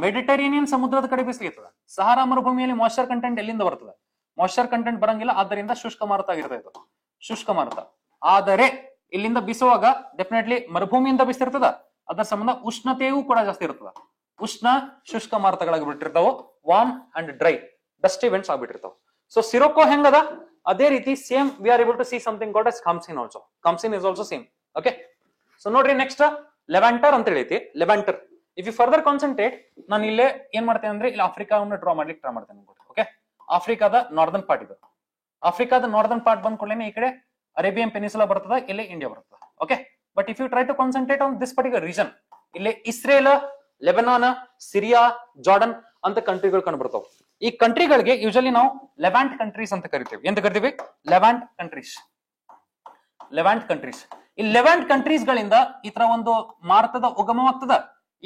ಮೆಡಿಟರೇನಿಯನ್ ಸಮುದ್ರದ ಕಡೆ ಬೀಸ್ಲಿಕ್ಕೆ. ಸಹಾರಾ ಮರುಭೂಮಿಯಲ್ಲಿ ಮಾಯ್ಚರ್ ಕಂಟೆಂಟ್ ಎಲ್ಲಿಂದ ಬರ್ತದೆ? ಮಾಯ್ಚರ್ ಕಂಟೆಂಟ್ ಬರಂಗಿಲ್ಲ, ಆದ್ದರಿಂದ ಶುಷ್ಕ ಮಾರುತ ಆಗಿರ್ತದೆ ಇದು, ಶುಷ್ಕ ಮಾರುತ. ಆದರೆ ಇಲ್ಲಿಂದ ಬೀಸುವಾಗ ಡೆಫಿನೆಟ್ಲಿ ಮರುಭೂಮಿಯಿಂದ ಬೀಸಿರ್ತದ, ಅದರ ಸಂಬಂಧ ಉಷ್ಣತೆಯೂ ಕೂಡ ಜಾಸ್ತಿ ಇರ್ತದ. ಉಷ್ಣ ಶುಷ್ಕ ಮಾರುತಗಳಾಗಿ ಬಿಟ್ಟಿರ್ತಾವ. Warm and dry dust events ಆಗ್ಬಿಟ್ಟಿರ್ತಾವ. ಸೊ ಸಿರೊಕೋ ಹೆಂಗದ ಅದೇ ರೀತಿ same we are able to see something called as khamsin also. Khamsin is also same. Okay, so ನೋಡ್ರಿ ನೆಕ್ಸ್ಟ್ ಲೆವಾಂಟರ್ ಅಂತ ಹೇಳೈತಿ. Levanter if you further concentrate, ನಾನು ಇಲ್ಲೇ ಏನ್ ಮಾಡ್ತೇನೆ ಅಂದ್ರೆ ಇಲ್ಲಿ ಆಫ್ರಿಕಾವನ್ನು ಡ್ರಾ ಮಾಡ್ಲಿಕ್ಕೆ ಟ್ರೈ ಮಾಡ್ತೇನೆ. ಓಕೆ, ಆಫ್ರಿಕಾದ ನಾರ್ದರ್ನ್ ಪಾರ್ಟ್ ಇದು. ಆಫ್ರಿಕಾದ ನಾರ್ದರ್ನ್ ಪಾರ್ಟ್ ಬಂದ್ಕೊಳ್ಳೇನೆ ಈ ಕಡೆ ಅರೇಬಿಯನ್ ಪೆನಿಸುಲಾ ಬರ್ತದ, ಇಲ್ಲಿ ಇಂಡಿಯಾ ಬರ್ತದ. Okay, but if you try to concentrate on this particular region, ಇಲ್ಲಿ ಇಸ್ರೇಲ್, ಲೆಬನಾನ್, ಸಿರಿಯಾ, ಜಾರ್ಡನ್ ಅಂತ ಕಂಟ್ರಿಗಳು ಕಂಡು ಬರ್ತಾವ. ಈ ಕಂಟ್ರಿಗಳಿಗೆ ಯೂಶಲಿ ನಾವು ಲೆವಾಂಟ್ ಕಂಟ್ರೀಸ್ ಅಂತ ಕರಿತೀವಿ. ಎಂತ ಕರಿತೀವಿ? ಲೆವಾಂಟ್ ಕಂಟ್ರೀಸ್. ಲೆವಾಂಟ್ ಕಂಟ್ರೀಸ್. ಈ ಲೆವಾಂಟ್ ಕಂಟ್ರೀಸ್ ಗಳಿಂದ ಈ ತರ ಒಂದು ಮಾರುತದ ಉಗಮವಾಗ್ತದ.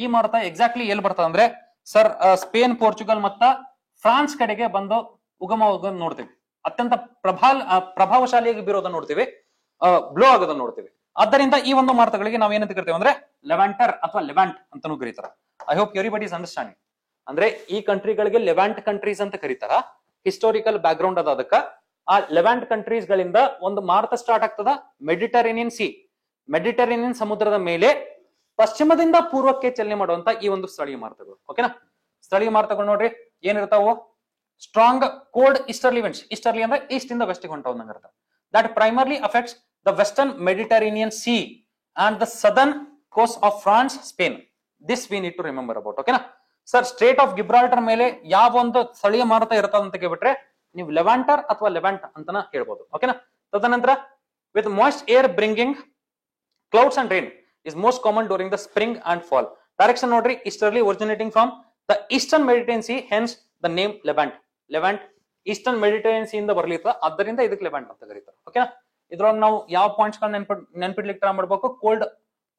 ಈ ಮಾರುತ ಎಕ್ಸಾಕ್ಟ್ಲಿ ಎಲ್ಲಿ ಬರ್ತದ ಅಂದ್ರೆ ಸರ್ ಸ್ಪೇನ್, ಪೋರ್ಚುಗಲ್ ಮತ್ತ ಫ್ರಾನ್ಸ್ ಕಡೆಗೆ ಬಂದು ಉಗಮವಾಗೋದನ್ನ ನೋಡ್ತೀವಿ. ಅತ್ಯಂತ ಪ್ರಭಾವಶಾಲಿಯಾಗಿ ಬೀರೋದನ್ನ ನೋಡ್ತೀವಿ, ಬ್ಲೋ ಆಗೋದನ್ನ ನೋಡ್ತೀವಿ. ಆದ್ದರಿಂದ ಈ ಒಂದು ಮಾರುತಗಳಿಗೆ ನಾವು ಏನಂತ ಕರಿತೀವಿ ಅಂದ್ರೆ ಲೆವಾಂಟರ್ ಅಥವಾ ಲೆವಾಂಟ್ ಅಂತಾನೂ ಕರೀತಾರ. I hope everybody is understanding. ಅಂದ್ರೆ ಈ ಕಂಟ್ರಿಗಳಿಗೆ ಲೆವಾಂಟ್ ಕಂಟ್ರೀಸ್ ಅಂತ ಕರೀತಾರ. ಹಿಸ್ಟೋರಿಕಲ್ ಬ್ಯಾಕ್ ಗ್ರೌಂಡ್ ಅದ ಅದಕ್ಕ. ಆ ಲೆವಾಂಟ್ ಕಂಟ್ರೀಸ್ ಗಳಿಂದ ಒಂದು ಮಾರುತ ಸ್ಟಾರ್ಟ್ ಆಗ್ತದ ಮೆಡಿಟರೇನಿಯನ್ ಸಿ, ಮೆಡಿಟರೇನಿಯನ್ ಸಮುದ್ರದ ಮೇಲೆ ಪಶ್ಚಿಮದಿಂದ ಪೂರ್ವಕ್ಕೆ ಚಲನೆ ಮಾಡುವಂತ ಈ ಒಂದು ಸ್ಥಳೀಯ ಮಾರುತಗಳು. ಓಕೆನಾ. ಸ್ಥಳೀಯ ಮಾರುತಗಳು ನೋಡ್ರಿ ಏನಿರ್ತಾವ? Strong cold easterly winds. Easterly ಅಂದ್ರೆ ಈಸ್ಟ್ ಇಂದ ವೆಸ್ಟ್ ಹೊಂಟವಂಗ ಇರ್ತಾವ. That primarily affects the western Mediterranean sea and the southern coast of France, Spain. This we need to remember about. ಓಕೆನಾ. ಸರ್ ಸ್ಟ್ರೇಟ್ ಆಫ್ ಗಿಬ್ರಾಲ್ಟರ್ ಮೇಲೆ ಯಾವ ಒಂದು ಸ್ಥಳೀಯ ಮಾರುತ ಇರ್ತದ ಅಂತ ಕೇಳ್ಬಿಟ್ರೆ ನೀವು ಲೆವಾಂಟರ್ ಅಥವಾ ಲೆವಾಂಟ್ ಅಂತಾನ ಹೇಳ್ಬೋದು. ಓಕೆನಾ. ತದನಂತರ with moist air bringing clouds and rain is most common during the spring and fall. Direction ನೋಡ್ರಿ easterly originating from the eastern Mediterranean Sea, hence the name Levant. Levant eastern Mediterranean Sea ಇಂದ ಬರ್ಲಿತ್ತ, ಆದ್ದರಿಂದ ಇದಕ್ಕೆ ಲೆವಾಂಟ್ ಅಂತ ಕರೀತಾರೆ. ಓಕೆನಾ. ಇದ್ರೊಳಗೆ ನಾವು ಯಾವ ಪಾಯಿಂಟ್ಸ್ ಗಳನ್ನ ನೆನ್ಪಿಡ್ಲಿಕ್ಕೆ ಟ್ರೈ ಮಾಡ್ಬೇಕು?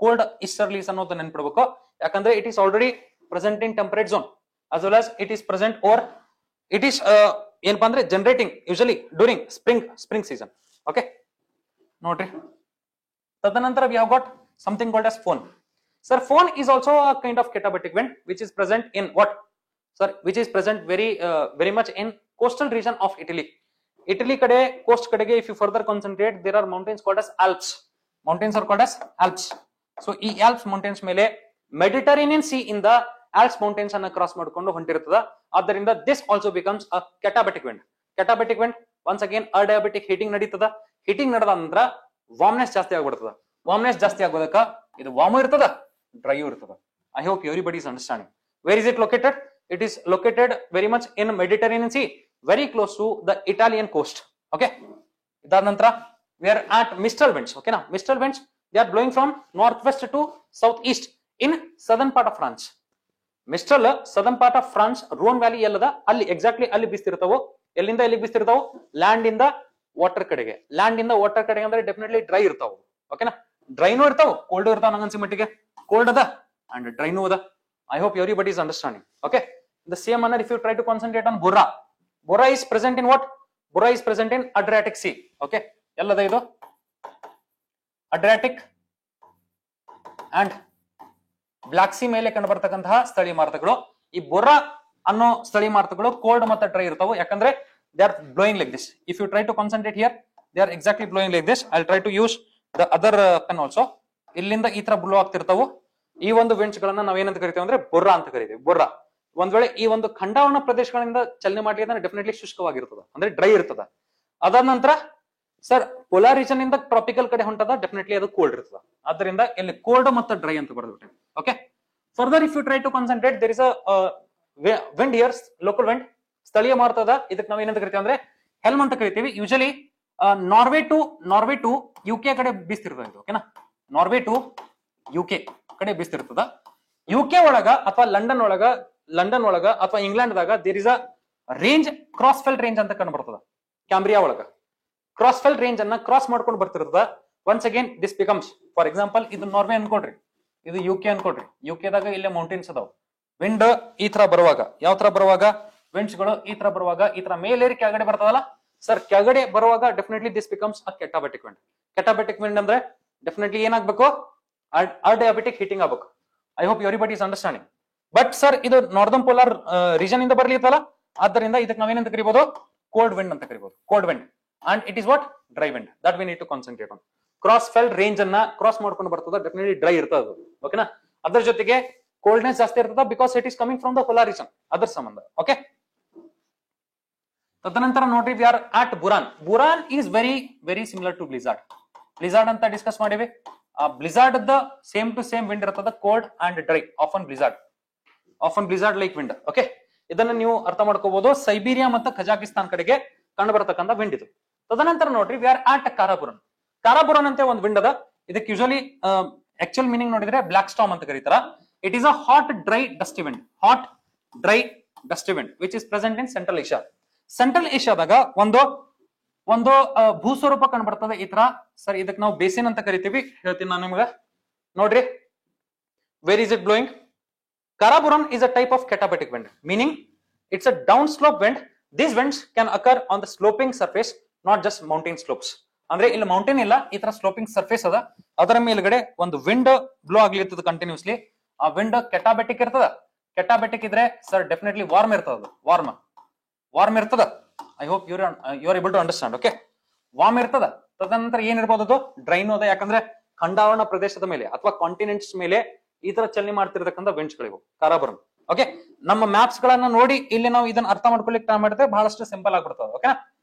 ಕೋಲ್ಡ್ ಈಸ್ಟರ್ಲೀಸ್ ಅನ್ನೋದು ನೆನ್ಪಿಡ್ಬೇಕು. ಯಾಕಂದ್ರೆ it is already present in temperate zone as well as it is present or it is ಏನಪ್ಪಾ ಅಂದ್ರೆ generating usually during spring season. Okay ನೋಡ್ರಿ. ತದನಂತರ we have got something called as phone. Sir, phone is also a kind of katabatic wind which is present in what? Sir, which is present very much in coastal region of Italy. Italy kade coast kadege if you further concentrate, there are mountains called as Alps. Mountains are called as Alps. So ee Alps mountains mele Mediterranean Sea in the Alps mountains anna cross madkondo ಹೊಂಟಿರುತ್ತದೆ. ಆದ್ದರಿಂದ this also becomes a katabatic wind. Katabatic wind once again adiabatic heating ನಡೀತದ. heating ನಡೆದ ನಂತರ ವಾರ್ಮ್ನೆಸ್ ಜಾಸ್ತಿ ಆಗ್ಬಿಡ್ತದ. ವಾರ್ಮ್ನೆಸ್ ಜಾಸ್ತಿ ಆಗೋದಕ್ಕ ಇದು warm ಇರ್ತದ, dry ಇರ್ತದ. I hope everybody is understanding. Where is it located? It is located very much in Mediterranean sea, very close to the Italian coast. Okay. ಇದಾದ ನಂತರ we are at mistral winds. Okay, now mistral winds, they are blowing from northwest to southeast in southern part of France. Mistral southern part of France Rhone valley ಎಲ್ಲದ ಅಲ್ಲಿ exactly ಅಲ್ಲಿ ಬೀಸ್ತಿರ್ತಾವು. ಎಲ್ಲಿಂದ ಎಲ್ಲಿಗೆ ಬೀಸ್ತಿರ್ತಾವು? Land ಇಂದ water ಕಡೆಗೆ. Land ಇಂದ water ಕಡೆಗೆ ಅಂದ್ರೆ ಡೆಫಿನೆಟ್ಲಿ ಡ್ರೈ ಇರ್ತಾವು. ಓಕೆನಾ, ಡ್ರೈನೂ ಇರ್ತಾವ, ಕೋಲ್ಡ್ ಇರ್ತಾವ. ನಂಗನ್ಸಿ ಮಟ್ಟಿಗೆ ಕೋಲ್ಡ್ ಅದ ಅಂಡ್ ಡ್ರೈನೂ ಅದ. I hope everybody is understanding. Okay, the same manner if you try to concentrate on Bora, Bora is present in what? Bora is present in Adriatic Sea. Okay, ಎಲ್ಲದ ಇದು ಅಡ್ರಿಯಾಟಿಕ್ and black C ಮೇಲೆ ಕಂಡು ಬರ್ತಕ್ಕಂತಹ ಸ್ಥಳೀಯ ಮಾರುತಗಳು. ಈ Bora ಅನ್ನೋ ಸ್ಥಳೀಯ ಮಾರುತಗಳು ಕೋಲ್ಡ್ ಮತ್ತೆ ಡ್ರೈ ಇರ್ತಾವೆ. ಯಾಕಂದ್ರೆ they are blowing like this. If you try to concentrate here, they are exactly blowing like this. I try to use the other pen also. ಇಲ್ಲಿಂದ ಈ ತರ ಬ್ಲೋ ಆಗ್ತಿರ್ತಾವು. ಈ ಒಂದು ವಿಂಡ್ಸ್ ಗಳನ್ನ ನಾವೇನಂತ ಕರಿತೀವಿ ಅಂದ್ರೆ ಬೊರ್ರಾ ಅಂತ ಕರಿತೀವಿ. ಬೊರ್ರಾ ಒಂದ್ ವೇಳೆ ಈ ಒಂದು ಖಂಡಾವರಣ ಪ್ರದೇಶಗಳಿಂದ ಚಲನೆ ಮಾಡಲಿಕ್ಕೆ ಡೆಫಿನೆಟ್ಲಿ ಶುಷ್ಕವಾಗಿರ್ತದ, ಅಂದ್ರೆ ಡ್ರೈ ಇರ್ತದ. ಅದಾದ ನಂತರ ಸರ್ ಪೋಲಾರ್ ರೀಜನ್ ಇಂದ ಟ್ರಾಪಿಕಲ್ ಕಡೆ ಹೊಂಟದ, ಡೆಫಿನೆಟ್ಲಿ ಅದು ಕೋಲ್ಡ್ ಇರ್ತದ. ಆದ್ದರಿಂದ ಇಲ್ಲಿ ಕೋಲ್ಡ್ ಮತ್ತು ಡ್ರೈ ಅಂತ ಬರೆದ್ಬಿಟ್ಟೆ. Okay, further if you try to concentrate, there is a wind here, local wind, ಸ್ಥಳೀಯ ಮಾರುತದ. ಇದಕ್ಕೆ ನಾವು ಏನಂತ ಕರಿತೀವಿ ಅಂದ್ರೆ ಹೆಲ್ಮ್ ಅಂತ ಕರಿತೀವಿ. ಯೂಶಲಿ ನಾರ್ವೆ ಟು ಯುಕೆ ಕಡೆ ಬೀಸ್ತಿರ್ತದ ಇದು. ಓಕೆನಾ, ನಾರ್ವೆ ಟು ಯುಕೆ ಕಡೆ ಬೀಸ್ತಿರ್ತದ. ಯುಕೆ ಒಳಗ ಅಥವಾ ಲಂಡನ್ ಒಳಗ ಅಥವಾ ಇಂಗ್ಲೆಂಡ್ ದಾಗ there is a range, cross felt range ಅಂತ ಕಂಡು ಬರ್ತದ. ಕ್ಯಾಂಬ್ರಿಯಾ ಒಳಗ ಕ್ರಾಸ್ ಫೆಲ್ಟ್ ರೇಂಜ್ ಅನ್ನ ಕ್ರಾಸ್ ಮಾಡ್ಕೊಂಡು ಬರ್ತಿರ್ತದ. Once again this becomes, for example ಇದು ನಾರ್ವೆ ಅನ್ಕೊಡ್ರಿ, ಇದು ಯುಕೆ ಅನ್ಕೊಡ್ರಿ. ಯುಕೆದಾಗ ಇಲ್ಲೇ ಮೌಂಟೇನ್ಸ್ ಅದಾವ. ವಿಂಡ್ ಈ ತರ ಬರುವಾಗ, ಯಾವ ತರ ಬರುವಾಗ? ವಿಂಡ್ಸ್ ಗಳು ಈ ತರ ಬರುವಾಗ, ಈ ತರ ಮೇಲೇರಿ ಕೆಳಗಡೆ ಬರ್ತದಲ್ಲ ಸರ್, ಕೆಳಗಡೆ ಬರುವಾಗ definitely this becomes a katabatic wind. Katabatic wind ಅಂದ್ರೆ ಡೆಫಿನೆಟ್ಲಿ ಏನಾಗ್ಬೇಕು? ಅಡಯಾಬಿಟಿಕ್ ಹೀಟಿಂಗ್ ಆಗ್ಬೇಕು. I hope everybody is understanding. But sir ಇದು ನಾರ್ದನ್ ಪೋಲಾರ್ ರೀಜನ್ ಇಂದ ಬರ್ಲಿತ್ತಲ್ಲ, ಆದ್ದರಿಂದ ಇದಕ್ಕೆ ನಾವೇನಂತ ಕರಿಬಹುದು? ಕೋಲ್ಡ್ ವಿಂಡ್ ಅಂತ ಕರಿಬಹುದು. Cold wind. And it is what? Dry wind. That we need to concentrate on. Cross felt range ಅನ್ನ ಕ್ರಾಸ್ ಮಾಡ್ಕೊಂಡು ಬರ್ತದ, ಡೆಫಿನೆಟ್ಲಿ ಡ್ರೈ ಇರ್ತದ. ಓಕೆನಾ, ಅದರ ಜೊತೆಗೆ ಕೋಲ್ಡ್ನೆಸ್ ಜಾಸ್ತಿ ಇರ್ತದ, because it is coming from the polar region, ಅದರ ಸಂಬಂಧ. ಓಕೆ, ತದನಂತರ ನೋಡ್ರಿ, we are at Buran. Buran is very very similar to blizzard. Blizzard ಅಂತ ಡಿಸ್ಕಸ್ ಮಾಡಿವಿ. Blizzard the same to same wind ಇರ್ತದ, cold and dry. Often blizzard like wind. Okay, ಇದನ್ನ ನೀವು ಅರ್ಥ ಮಾಡ್ಕೋಬಹುದು. ಸೈಬೀರಿಯಾ ಮತ್ತು ಕಜಾಕಿಸ್ತಾನ್ ಕಡೆಗೆ ಕಂಡು ಬರತಕ್ಕಂಥ ವಿಂಡ್ ಇದು. ತದನಂತರ ನೋಡ್ರಿ, ವಿ ಆರ್ ಅಟ್ ಕಾರಾಬುರನ್. ಕಾರಾಬುರನ್ ಅಂತ ಒಂದು ವಿಂಡ್ ಅದ. ಇದಕ್ಕೆ ಯೂಶಲಿ ಆಕ್ಚುಯಲ್ ಮೀನಿಂಗ್ ನೋಡಿದ್ರೆ ಬ್ಲಾಕ್ ಸ್ಟಾರ್ಮ್ ಅಂತ ಕರೀತಾರ. It is a hot dry dusty wind. Hot dry dusty wind which is present in central Asia. Central ಏಷ್ಯಾದಾಗ ಒಂದು ಭೂಸ್ವರೂಪ ಕಂಡು ಬರ್ತದೆ ಈ ತರ. ಸರ್ ಇದಕ್ಕೆ ನಾವು ಬೇಸಿನ್ ಅಂತ ಕರಿತೀವಿ. ಹೇಳ್ತೀನಿ ನಾನು ನಿಮ್ಗೆ. ನೋಡ್ರಿ, wear is it blowing? Karaburan is a type of katabatic wind, meaning it's a downslope wind. These winds can occur on the sloping surface, not just mountain slopes. ಅಂದ್ರೆ ಇಲ್ಲಿ ಮೌಂಟೇನ್ ಇಲ್ಲ, ಈ ತರ ಸ್ಲೋಪಿಂಗ್ ಸರ್ಫೇಸ್ ಅದ, ಅದರ ಮೇಲ್ಗಡೆ ಒಂದು wind blow ಆಗ್ಲಿರ್ತದ ಕಂಟಿನ್ಯೂಸ್ಲಿ. ಆ ವಿಂಡ್ ಕೆಟಾಬೆಟಿಕ್ ಇರ್ತದ. ಕೆಟಾಬೆಟಿಕ್ ಇದ್ರೆ ಸರ್ ಡೆಫಿನೆಟ್ಲಿ ವಾರ್ಮ್ ಇರ್ತದ. ವಾರ್ಮ್ ಇರ್ತದ. I hope you are able to understand. Okay, warm ಇರ್ತದ. ತದನಂತರ ಏನಿರ್ಬೋದು? ಅದು ಡ್ರೈನು ಅದ. ಯಾಕಂದ್ರೆ ಖಂಡಾವರಣ ಪ್ರದೇಶದ ಮೇಲೆ ಅಥವಾ ಕಾಂಟಿನೆಂಟ್ಸ್ ಮೇಲೆ ಈ ತರ ಚಲನೆ ಮಾಡ್ತಿರ್ತಕ್ಕಂಥ ವಿಂಡ್ಸ್ ಗಳಿವು ಕಾರಾಬುರನ್. ಓಕೆ, ನಮ್ಮ ಮ್ಯಾಪ್ಸ್ ಗಳನ್ನ ನೋಡಿ ಇಲ್ಲಿ ನಾವು ಇದನ್ನ ಅರ್ಥ ಮಾಡ್ಕೊಳ್ಳಿಕ್ಕೆ ಟ್ರೈ ಮಾಡಿದ್ರೆ ಬಹಳಷ್ಟು ಸಿಂಪಲ್ ಆಗ್ಬಿಡ್ತದೆ. ಓಕೆನಾ,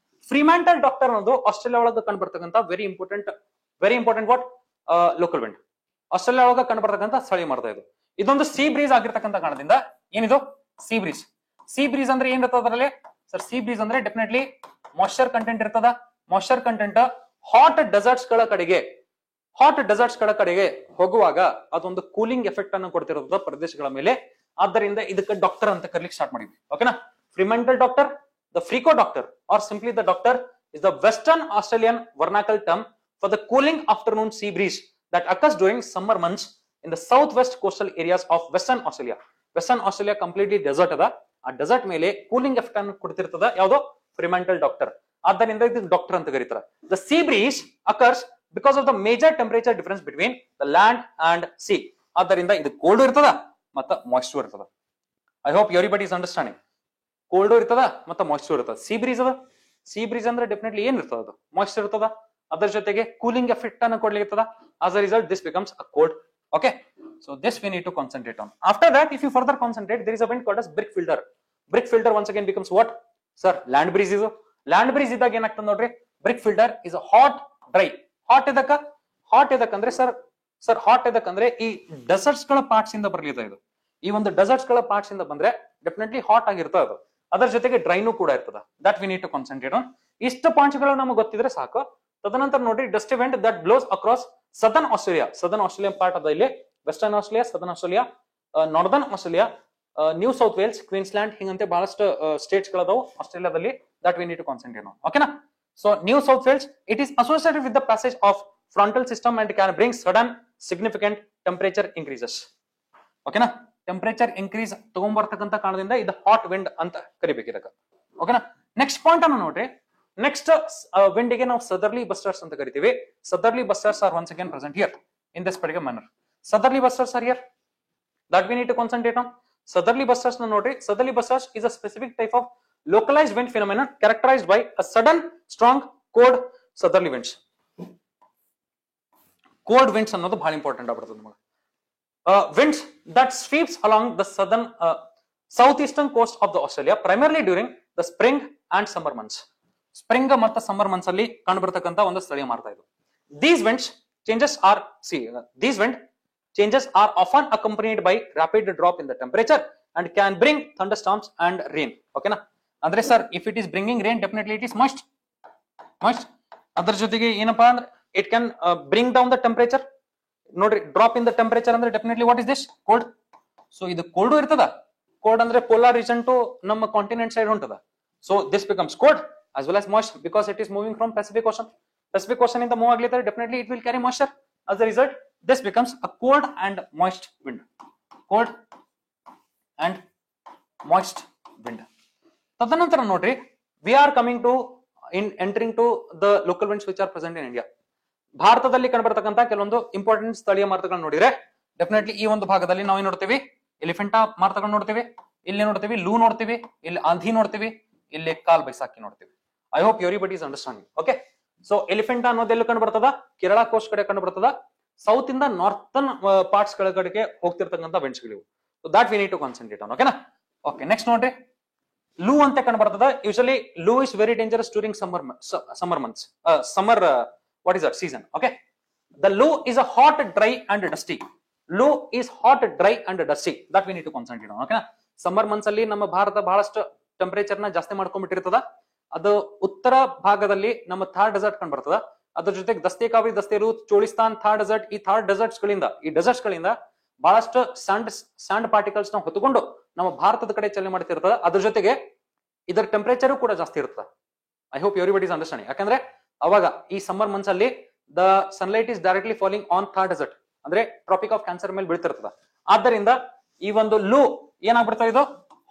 ಫ್ರೀಮ್ಯಾಂಟಲ್ ಡಾಕ್ಟರ್ ಅನ್ನೋದು ಆಸ್ಟ್ರೇಲಿಯಾ ಒಳಗೆ ಕಂಡು ಬರ್ತಕ್ಕಂಥ very important what local wind. Australia ಒಳಗೆ ಕಂಡು ಬರ್ತಕ್ಕಂಥ ಸ್ಥಳೀಯ ಮಾರುತ ಇದು. ಇದೊಂದು ಸಿ ಬ್ರೀಸ್ ಆಗಿರ್ತಕ್ಕಂಥ ಕಾರಣದಿಂದ ಏನಿದು ಸಿ ಬ್ರೀಸ್. ಸಿ ಬ್ರೀಸ್ ಅಂದ್ರೆ ಏನ್ ಇರ್ತದ ಅದರಲ್ಲಿ? ಸರ್ ಸಿ ಬ್ರೀಸ್ ಅಂದ್ರೆ ಡೆಫಿನೆಟ್ಲಿ ಮಾಯಿಶ್ಚರ್ ಕಂಟೆಂಟ್ ಇರ್ತದ. ಮಾಯಿಶ್ಚರ್ ಕಂಟೆಂಟ್ ಹಾಟ್ ಡೆಸರ್ಟ್ಸ್ ಗಳ ಕಡೆಗೆ ಹೋಗುವಾಗ ಅದೊಂದು ಕೂಲಿಂಗ್ ಎಫೆಕ್ಟ್ ಅನ್ನು ಕೊಡ್ತಿರೋದು ಪ್ರದೇಶಗಳ ಮೇಲೆ. ಆದ್ದರಿಂದ ಇದಕ್ಕೆ ಡಾಕ್ಟರ್ ಅಂತ ಕರ್ಲಿಕ್ಕೆ ಸ್ಟಾರ್ಟ್ ಮಾಡಿದ್ವಿ. ಓಕೆನಾ, Fremantle doctor, the Freo doctor or simply the doctor is the Western Australian vernacular term for the cooling afternoon sea breeze that occurs during summer months in the southwest coastal areas of Western Australia. Western Australia completely desert ಅದ. ಆ dessert ಮೇಲೆ cooling effect ಅನ್ನು ಕೊಡ್ತಿರ್ತದ ಯಾವುದು? ಫ್ರೀಮೆಂಟಲ್ doctor. ಆದ್ದರಿಂದ ಇದು doctor ಅಂತ ಕರೀತಾರೆ. The sea breeze occurs because of the major temperature difference between the land and sea. ಆದ್ದರಿಂದ ಇದು ಕೋಲ್ಡ್ ಇರ್ತದ ಮತ್ತು ಮಾಯಿಶ್ಚರ್ ಇರ್ತದ. I hope everybody is understanding. Cold ಇರ್ತದ ಮತ್ತು ಮಾಯಿಶ್ಚರ್ ಇರ್ತದ. ಸಿ ಬ್ರೀಸ್ ಅದ. ಸಿ ಬ್ರೀಸ್ ಅಂದ್ರೆ ಡೆಫಿನೆಟ್ಲಿ ಏನ್ ಇರ್ತದ? ಅದು ಮಾಯಿಶ್ಚರ್ ಇರ್ತದ. ಅದರ ಜೊತೆಗೆ ಕೂಲಿಂಗ್ ಎಫೆಕ್ಟ್ ಅನ್ನು ಕೊಡ್ಲಿರ್ತದ. As a result this becomes a cold. Okay, so this we need to concentrate on. After that, if you further concentrate, there is a wind called as brick filter. Brick filter once again becomes what? Sir, land breeze is. Land breeze ಇದ್ದಾಗ ಏನಾಗ್ತದೆ ನೋಡ್ರಿ, brick filter is a hot dry. Hot ಇದಕ್ಕಂದ್ರೆ sir hot ಇದಕ್ಕಂದ್ರೆ ಈ deserts ಗಳ parts ಇಂದ ಬರ್ಲಿದೆ ಇದು. ಈ ಒಂದು ಡೆಸರ್ಟ್ಸ್ ಗಳ ಪಾರ್ಟ್ಸ್ ಇಂದ ಬಂದ್ರೆ ಡೆಫಿನೆಟ್ಲಿ ಹಾಟ್ ಆಗಿರ್ತದೆ ಅದು. ಅದರ ಜೊತೆಗೆ ಡ್ರೈನು ಕೂಡ ಇರ್ತದ. That we need to concentrate on. ಇಷ್ಟು ಪಾಯಿಂಟ್ಸ್ ಗಳು ನಮಗೆ ಗೊತ್ತಿದ್ರೆ ಸಾಕು. ತದನಂತರ ನೋಡ್ರಿ dust event that blows across southern Australia, southern Australia part ಅದ ಇಲ್ಲಿ, western Australia, southern Australia, northern Australia, New South Wales, Queensland, ಹಿಂಗಂತೆ ಬಹಳಷ್ಟು ಸ್ಟೇಟ್ಸ್ ಗಳದಾವು ಆಸ್ಟ್ರೇಲಿಯಾದಲ್ಲಿ, that we need to concentrate on. ಓಕೆನಾ? So New South Wales, it is associated with the passage of frontal system and can bring sudden significant temperature increases. ಓಕೆನಾ? Temperature increase ತಗೊಂಡ್ಬರ್ತಕ್ಕಂಥ ಕಾರಣದಿಂದ ಇದು hot wind ಅಂತ ಕರಿಬೇಕು ಇದಕ್ಕೆ. ಓಕೆನಾ? ನೆಕ್ಸ್ಟ್ ಪಾಯಿಂಟ್ ಅನ್ನು ನೋಡ್ರಿ. ನೆಕ್ಸ್ಟ್ ವಿಂಡ್ ಗೆ ನಾವು ಸದರ್ಲಿ ಬಸ್ಟರ್ಸ್ ಅಂತ ಕರಿತೀವಿ. Southerly busters are once again present here in this particular manner. Southerly busters are here, that we need to concentrate on. Southerly busters ನ ನೋಡ್ರಿ. Southerly busters is a specific type of localized wind phenomenon characterized by a sudden strong cold southerly winds. Cold winds ಅನ್ನೋದು ಬಹಳ important ಆಗ್ಬಿಡ್ತದೆ ನಮಗೆ. Winds that sweeps along the southern south eastern coast of the Australia primarily during the spring and summer months. Spring ಮತ್ತು summer months ಅಲ್ಲಿ ಕಂಡುಬರ್ತಕ್ಕಂಥ ಒಂದು ಸ್ಥಳೀಯ ಮಾರ್ಗ ಇದು. These winds changes are often accompanied by rapid drop in the temperature and can bring thunderstorms and rain. ಓಕೆನಾ? ಅಂದ್ರೆ sir, if it is bringing rain, definitely it is moist. ಅದರ ಜೊತೆಗೆ ಏನಪ್ಪಾ ಅಂದ್ರೆ it can bring down the temperature. ನೋಡ್ರಿ, drop in the temperature ಅಂದ್ರೆ definitely what is this? Cold. So ಇದು cold ಇರ್ತದ. ಕೋಲ್ಡ್ ಅಂದ್ರೆ ಪೋಲಾರ್ ರೀಜನ್ ಟು ನಮ್ಮ ಕಾಂಟಿನೆಂಟ್ ಸೈಡ್ ಹೊಂಟದ. So this becomes cold as well as moist because it is moving from Pacific Ocean. Pacific Ocean ಇಂದ move ಆಗ್ಲಿದ್ರೆ definitely it will carry moisture. As a result, this becomes a cold and moist wind. Cold and moist wind. ತದನಂತರ ನೋಡ್ರಿ, we are coming to entering to the local winds which are present in India. ಭಾರತದಲ್ಲಿ ಕಂಡುಬರ್ತಕ್ಕಂಥ ಕೆಲವೊಂದು important ಸ್ಥಳೀಯ ಮಾರುತಗಳನ್ನ ನೋಡಿದ್ರೆ definitely ಈ ಒಂದು ಭಾಗದಲ್ಲಿ ನಾವು ಏನ್ ನೋಡ್ತೀವಿ? ಎಲಿಫೆಂಟಾ ಮಾರುತಗಳು ನೋಡ್ತೀವಿ, ಇಲ್ಲಿ ನೋಡ್ತೀವಿ ಲೂ ನೋಡ್ತೀವಿ, ಇಲ್ಲಿ ಆಂಧಿ ನೋಡ್ತೀವಿ, ಇಲ್ಲಿ ಕಾಲ್ ಬೈಸಾಖಿ ನೋಡ್ತೀವಿ. I hope everybody is understanding. Okay, so Elephanta ಅನ್ನೋದೆಲ್ಲ ಕಂಡು ಬರ್ತದ? ಕೇರಳ ಕೋಸ್ಟ್ ಕಡೆ ಕಂಡು ಬರ್ತದ. ಸೌತ್ ಇಂದ ನಾರ್ತನ್ ಪಾರ್ಟ್ಸ್ ಕಡೆಗೆ ಹೋಗ್ತಿರ್ತಕ್ಕಂಥ ವಿಂಡ್ಸ್ ಗಳಿವು. So that we need to concentrate on. ಓಕೆನಾ? ಓಕೆ, ನೆಕ್ಸ್ಟ್ ನೋಡ್ರಿ, ಲೂ ಅಂತ ಕಂಡು ಬರ್ತದ. Usually Loo is very dangerous during summer months. What is that season? Okay, the Loo is a hot, dry and dusty. Loo is hot, dry and dusty. That we need to concentrate on. Okay, summer months ಅಲ್ಲಿ ನಮ್ಮ ಭಾರತ ಬಹಳಷ್ಟು temperature ನ ಜಾಸ್ತಿ ಮಾಡ್ಕೊಂಡ್ಬಿಟ್ಟಿರ್ತದ. ಅದು ಉತ್ತರ ಭಾಗದಲ್ಲಿ ನಮ್ಮ Thar dessert ಕಂಡು ಬರ್ತದ. ಅದ್ರ ಜೊತೆಗೆ ದಸ್ತೆ ಕಾವಿ, ದಸ್ತೆ ರೂತ್, ಚೋಳಿಸ್ತಾನ್, ಥಾರ್ ಡೆಸರ್ಟ್, ಈ ಥಾರ್ ಡೆಸರ್ಟ್ಸ್ ಗಳಿಂದ ಬಹಳಷ್ಟು ಸ್ಯಾಂಡ್ ಪಾರ್ಟಿಕಲ್ಸ್ ನ ಹೊತ್ತುಕೊಂಡು ನಮ್ಮ ಭಾರತದ ಕಡೆ ಚಲನೆ ಮಾಡ್ತಿರ್ತದ. ಅದ್ರ ಜೊತೆಗೆ ಇದರ ಟೆಂಪರೇಚರ್ ಕೂಡ ಜಾಸ್ತಿ ಇರ್ತದ. I hope everybody is understanding. ಯಾಕಂದ್ರೆ ಅವಾಗ ಈ ಸಮ್ಮರ್ ಮಂತ್ಸ್ ಅಲ್ಲಿ the sunlight is directly falling on Thar desert, ಅಂದ್ರೆ ಟ್ರಾಪಿಕ್ ಆಫ್ ಕ್ಯಾನ್ಸರ್ ಮೇಲೆ ಬೀಳ್ತಿರ್ತದ. ಆದ್ದರಿಂದ ಈ ಒಂದು ಲೂ ಏನಾಗ್ಬಿಡ್ತದೆ? ಇದು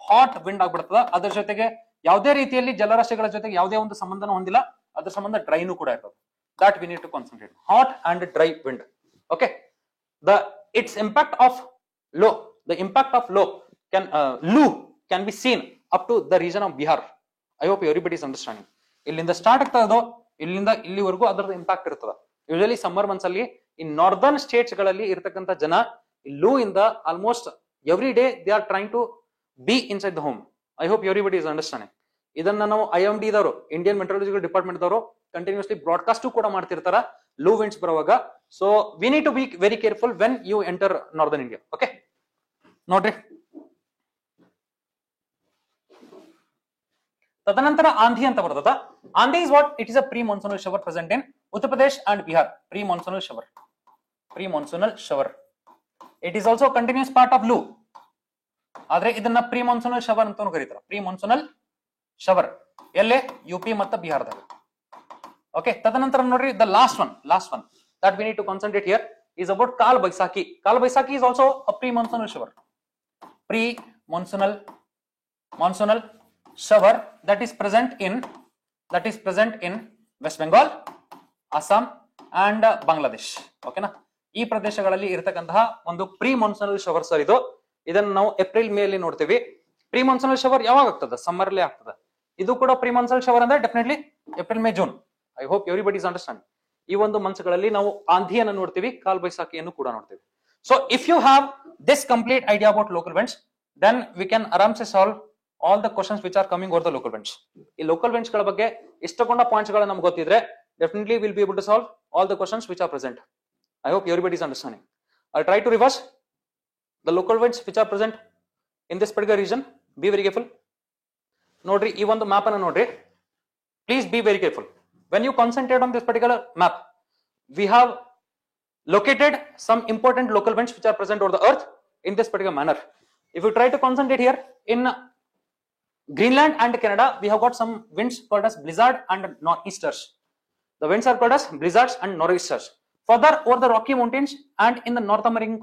ಹಾಟ್ ವಿಂಡ್ ಆಗ್ಬಿಡ್ತದ. ಅದ್ರ ಜೊತೆಗೆ ಯಾವುದೇ ರೀತಿಯಲ್ಲಿ ಜಲರಾಶಿಗಳ ಜೊತೆಗೆ ಯಾವುದೇ ಒಂದು ಸಂಬಂಧನೂ ಹೊಂದಿಲ್ಲ. ಅದ್ರ ಸಂಬಂಧ ಡ್ರೈನು ಕೂಡ ಇರ್ತದೆ. That we need to concentrate. Hot and dry wind. Okay, its impact of low can be seen up to the region of Bihar. I hope everybody is understanding. ಇಲ್ಲಿಂದ ಸ್ಟಾರ್ಟ್ ಆಗ್ತಾ ಇದ್ದೋ, ಇಲ್ಲಿಂದ ಇಲ್ಲಿವರೆಗೂ ಅದರ ಇಂಪ್ಯಾಕ್ಟ್ ಇರ್ತದ. ಯೂಶಲಿ ಸಮ್ಮರ್ ಮಂತ್ಸ್ ಅಲ್ಲಿ ಈ northern States ಗಳಲ್ಲಿ ಇರತಕ್ಕಂಥ ಜನ ಲೂ ಇಂದ almost every day they are trying to be inside the home. I hope everybody is understanding. ಇದನ್ನ ನಾವು IMD ದವರು, ಇಂಡಿಯನ್ ಮೆಟ್ರಾಲಜಿಕಲ್ ಡಿಪಾರ್ಟ್ಮೆಂಟ್ ದವರು ಕಂಟಿನ್ಯೂಸ್ಲಿ ಬ್ರಾಡ್ಕಾಸ್ಟ್ ಕೂಡ ಮಾಡ್ತಿರ್ತಾರ ಲೂ ವಿಂಡ್ಸ್ ಬರುವಾಗ. So we need to be very careful when you enter northern India. Okay, ನೋಡ್ರಿ, ತದನಂತರ ಆಂಧಿ ಅಂತ ಬರ್ತದ. Aandhi is what? It is a pre monsoonal shower present in Uttar Pradesh and Bihar. Pre monsoonal shower. It is also continuous part of Loo. ಆದ್ರೆ ಇದನ್ನ pre monsoonal shower ಅಂತ ಕರೀತಾರೆ. Pre monsoonal shower ಎಲ್ಲೇ? UP ಮತ್ತು ಬಿಹಾರದಾಗ. ಓಕೆ, ತದನಂತರ ನೋಡ್ರಿ, the last one that we need to concentrate here is about Kal Baisakhi. Kal Baisakhi is also a pre-monsoonal shower. Pre-monsoonal shower that is present in West Bengal, Assam and Bangladesh. Okay na? ಈ ಪ್ರದೇಶಗಳಲ್ಲಿ ಇರತಕ್ಕಂತಹ ಒಂದು pre monsoonal shower sir ಇದು. ಇದನ್ನ ನಾವು April May ಅಲ್ಲಿ ನೋಡ್ತೀವಿ. Pre monsoonal shower ಯಾವಾಗ ಆಗ್ತದೆ? ಸಮ್ಮರ್ ಅಲ್ಲಿ ಆಗ್ತದೆ. ಇದು ಕೂಡ ಪ್ರೀ ಮಾನ್ಸೂನಲ್ ಶವರ್ ಅಂದ್ರೆ definitely April May June. I hope everybody is understand. ಈ ಒಂದು ಮಂತ್ಸ್ಗಳಲ್ಲಿ ನಾವು ಆಂಧಿಯನ್ನು ನೋಡ್ತೀವಿ, ಕಾಲ್ ಬೈಸಾಖಿಯನ್ನು ಕೂಡ ನೋಡ್ತೀವಿ. So if you have this complete idea about local winds, then we can ಆರಾಮ್ಸೆ solve all the questions which are coming over the local winds. ಈ local winds ಗಳ ಬಗ್ಗೆ ಇಷ್ಟಕೊಂಡ ಪಾಯಿಂಟ್ಸ್ ಗಳು ನಮ್ಗೆ ಗೊತ್ತಿದ್ರೆ definitely will be able to solve all the questions which are present. I hope everybody is understanding. I'll try to reverse the local winds which are present in this particular region. Be very careful. ನೋಡ್ರಿ, ಈ ಒಂದು map ಅನ್ನು ನೋಡ್ರಿ. Please be very careful. when you concentrate on this particular map, we have located some important local winds which are present over the earth in this particular manner. If you try to concentrate here in Greenland and Canada, we have got some winds called as blizzard and nor'easters. The winds are called as blizzards and nor'easters. Further, over the Rocky Mountains and in the North American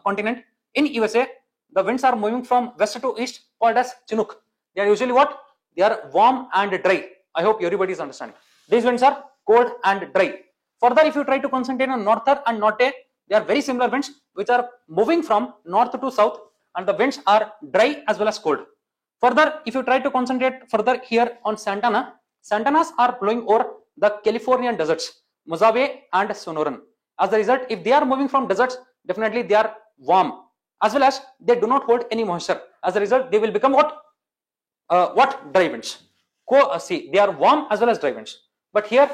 continent, in USA, the winds are moving from west to east called as Chinook. They are usually what? They are warm and dry. I hope everybody is understanding. These winds are cold and dry. Further, if you try to concentrate on norther and norte, they are very similar winds which are moving from north to south, and the winds are dry as well as cold. Further, if you try to concentrate further here on Santana, Santanas are blowing over the Californian deserts, Mojave and Sonoran. As a result, if they are moving from deserts, definitely they are warm, as well as they do not hold any moisture. As a result, they will become what? Dry winds. See, they are warm as well as dry winds. But here,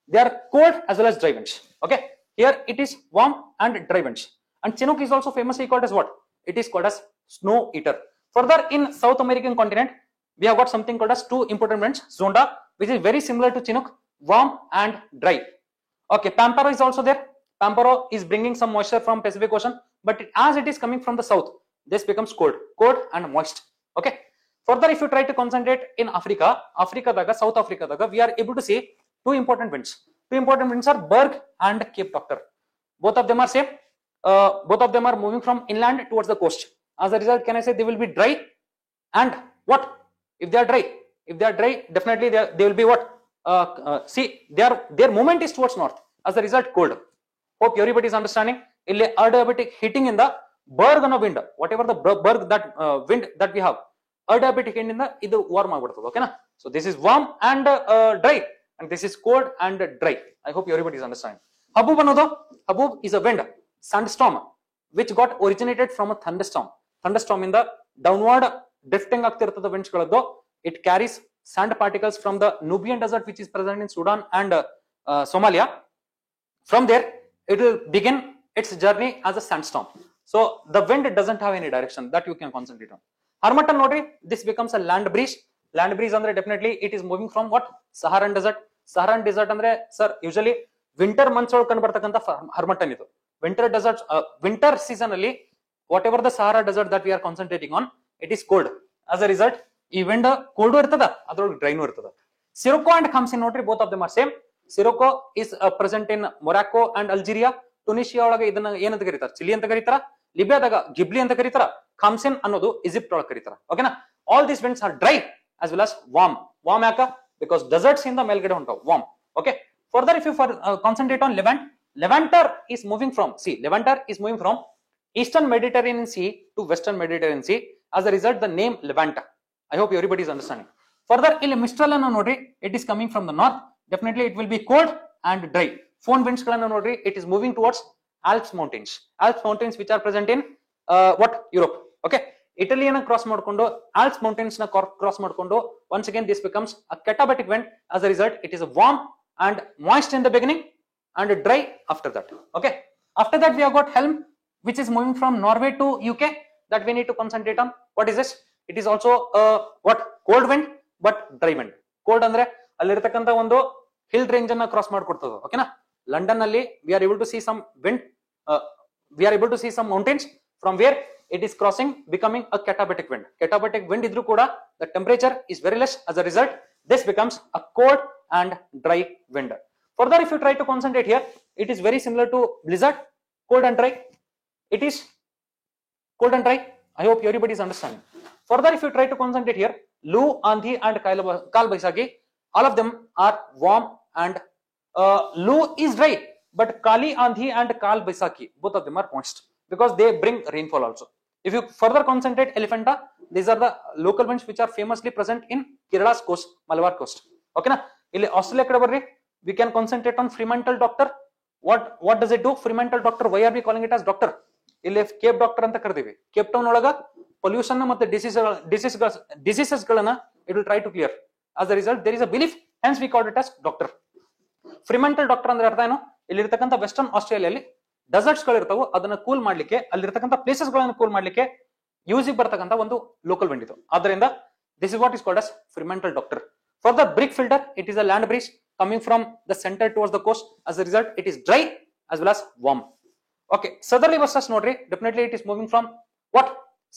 they are cold as well as dry winds. Okay, here it is warm and dry winds. And Chinook is also famously called as what? It is called as snow eater. Further, in South American continent, we have got something called as two important winds, Zonda, which is very similar to Chinook, warm and dry. Okay, Pampero is also there. Pampero is bringing some moisture from Pacific Ocean, but as it is coming from the south, this becomes cold and moist. Okay. Further, if you try to concentrate in Africa, South Africa, we are able to see two important winds. Two important winds are Berg and Cape Doctor. Both of them are same. Both of them are moving from inland towards the coast. As a result, can I say they will be dry? And what? If they are dry, definitely they will be what? See, their movement is towards north. As a result, cold. Hope everybody is understanding. Illi adiabatic heating in the Berg ಅನ್ನೋ wind, whatever the Berg that wind that we have, adiabatic wind ಇಂದ ಇದು warm ಆಗಿಬಿಡುತ್ತದೆ. ಓಕೆನಾ? So this is warm and dry, and this is cold and dry. I hope everybody is understanding. Haboob ಅನ್ನೋದು, Haboob is a wind, sandstorm, which got originated from a thunderstorm. Thunderstorm ಇಂದ downward drifting ಆಗ್ತಿರ್ತದ winds ಗಳದ್ದು. It carries sand particles from the Nubian desert, which is present in Sudan and Somalia. From there, it will begin its journey as a sandstorm. So the wind doesn't have any direction that you can concentrate on. Harmattan nodri, this becomes a land breeze. Land breeze andre definitely it is moving from what? Saharan desert. Saharan desert andre sir usually winter months ಒಳಗೆ ಕಂಡು ಬರ್ತಕ್ಕಂತ Harmattan ಇದು. Winter desert, winter season ಅಲ್ಲಿ whatever the Sahara desert that we are concentrating on, it is cold. As a result, ಈ wind cold ಇರ್ತದ, ಅದರೊಳಗೆ dry ಇರ್ತದ. Sirocco and Khamsin ನೋಡ್ರಿ, both of them are same. Sirocco is present in Morocco and Algeria. Tunisia ಒಳಗೆ ಇದನ್ನ ಏನಂತ ಕರೀತಾರೆ? Chile ಅಂತ ಕರೀತಾರ. ಲಿಬಿಯಾದಾಗ ಗಿಬ್ಲಿ ಅಂತ ಕರೀತಾರ. ಖಾಮ್ಸಿನ್ ಅನ್ನೋದು ಈಜಿಪ್ಟ್ ಒಳಗೆ ಕರೀತಾರ. ಓಕೆನಾ? All these winds are dry as well as warm. Warm ಯಾಕ? Because deserts ಇಂದ ಮೇಲ್ಗಡೆ ಹೊಂಟಾವ. Warm. Okay. Further, if you concentrate on Levant, Levanter is moving from Eastern Mediterranean Sea to Western Mediterranean Sea. As a result, the name Levant. I hope everybody is understanding. Further, ಇಲ್ಲಿ Mistral ಅನ್ನು ನೋಡ್ರಿ, it is coming from the north. Definitely it will be cold and dry. Phone winds ಗಳನ್ನು ನೋಡ್ರಿ, it is moving towards Alps mountains. Alps mountains which are present in Europe. Okay. Italyನ cross ಮಾಡ್ಕೊಂಡು Alps mountains ನ cross ಮಾಡ್ಕೊಂಡು once again this becomes a katabatic wind. As a result, it is warm and moist in the beginning and dry after that. Okay. After that, we have got Helm, which is moving from Norway to UK, that we need to concentrate on. What is this? It is also cold wind but dry wind. Cold ಅಂದ್ರೆ ಅಲ್ಲಿರತಕ್ಕಂತ ಒಂದು hill range ಅನ್ನ cross ಮಾಡ್ಕೊಡ್ತದೆ. ಓಕೆನಾ? London ಅಲ್ಲಿ we are able to see some wind, we are able to see some mountains from where it is crossing, becoming a katabatic wind. Katabatic wind idru kuda the temperature is very less. As a result, this becomes a cold and dry wind. Further, if you try to concentrate here, it is very similar to blizzard, cold and dry. It is cold and dry. I hope everybody is understanding. Further, if you try to concentrate here, Lou, Andhi and Kal Baisagi, all of them are warm, and Lou is dry, but Kali, Andhi and Kal Baisakhi, both of them are moist because they bring rainfall also. If you further concentrate Elephanta, these are the local winds which are famously present in Kerala's coast, Malabar coast. Okay na? Illi Australia kada barri, we can concentrate on Fremantle Doctor. What does it do? Fremantle Doctor, why are we calling it as doctor? Illi Cape Doctor anta kardivi. Cape Town olaga pollution na matte diseases galana it will try to clear. As a result, there is a belief, hence we called it as doctor. Fremantle Doctor ಅಂದ್ರೆ ಅರ್ಥ ಏನು? ಇಲ್ಲಿರ್ತಕ್ಕಂಥ western ಆಸ್ಟ್ರೇಲಿಯಲ್ಲಿ deserts ಗಳಿರ್ತಾವು, ಅದನ್ನ cool ಮಾಡ್ಲಿಕ್ಕೆ, ಅಲ್ಲಿರ್ತಕ್ಕಂಥ places ಗಳನ್ನ cool ಮಾಡ್ಲಿಕ್ಕೆ use ಬರ್ತಕ್ಕಂಥ ಒಂದು ಲೋಕಲ್ ವಿಂಡ್ ಇದು. ಆದ್ದರಿಂದ this is what is called as Fremantle Doctor. For the brick filter, it is a land breeze. coming from the center towards the coast. As a result, it is dry as well as warm. Okay, southerly versus nodri, definitely it is moving from what?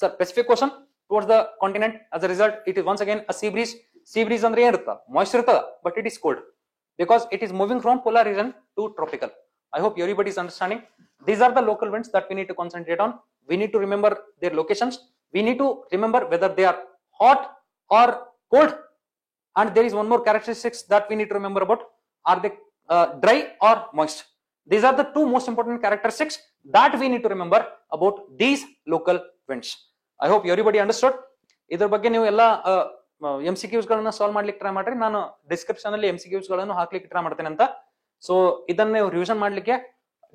Sir, Pacific Ocean towards the continent. As a result, it is once again a sea breeze. Sea breeze andre ಏನು ಇರುತ್ತಾ? Moist ಇರುತ್ತಾ, but it is cold because it is moving from polar region to tropical. I hope everybody is understanding. These are the local winds that we need to concentrate on. We need to remember their locations. We need to remember whether they are hot or cold. And there is one more characteristics that we need to remember about. Are they dry or moist? These are the two most important characteristics that we need to remember about these local winds. I hope everybody understood. ಇದರ ಬಗ್ಗೆ ನೀವು ಎಲ್ಲ MCQs ಗಳನ್ನ solve ಮಾಡ್ಲಿಕ್ಕೆ try ಮಾಡ್ರಿ. ನಾನು description ಅಲ್ಲಿ MCQs ಗಳನ್ನು ಹಾಕ್ಲಿಕ್ಕೆ ಟ್ರೈ ಮಾಡ್ತೇನೆ ಅಂತ. ಸೊ ಇದನ್ನ ನೀವು ರಿವಿಷನ್ ಮಾಡ್ಲಿಕ್ಕೆ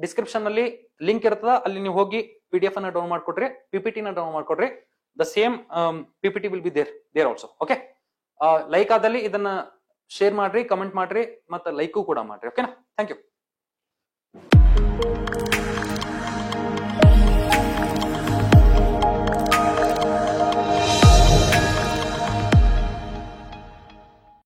ಡಿಸ್ಕ್ರಿಪ್ಷನ್ ಅಲ್ಲಿ ಲಿಂಕ್ ಇರ್ತದ, ಅಲ್ಲಿ ನೀವು ಹೋಗಿ PDF ಅನ್ನ ಡೌನ್ ಮಾಡ್ಕೊಡ್ರಿ, PPT ನ ಡೌನ್ ಮಾಡ್ಕೊಡ್ರಿ. The same PPT will be there also. Okay, like ಆದಲ್ಲಿ ಇದನ್ನ ಶೇರ್ ಮಾಡ್ರಿ, ಕಮೆಂಟ್ ಮಾಡ್ರಿ, ಮತ್ತೆ ಲೈಕು ಕೂಡ ಮಾಡ್ರಿ. ಓಕೆನಾ? Thank you.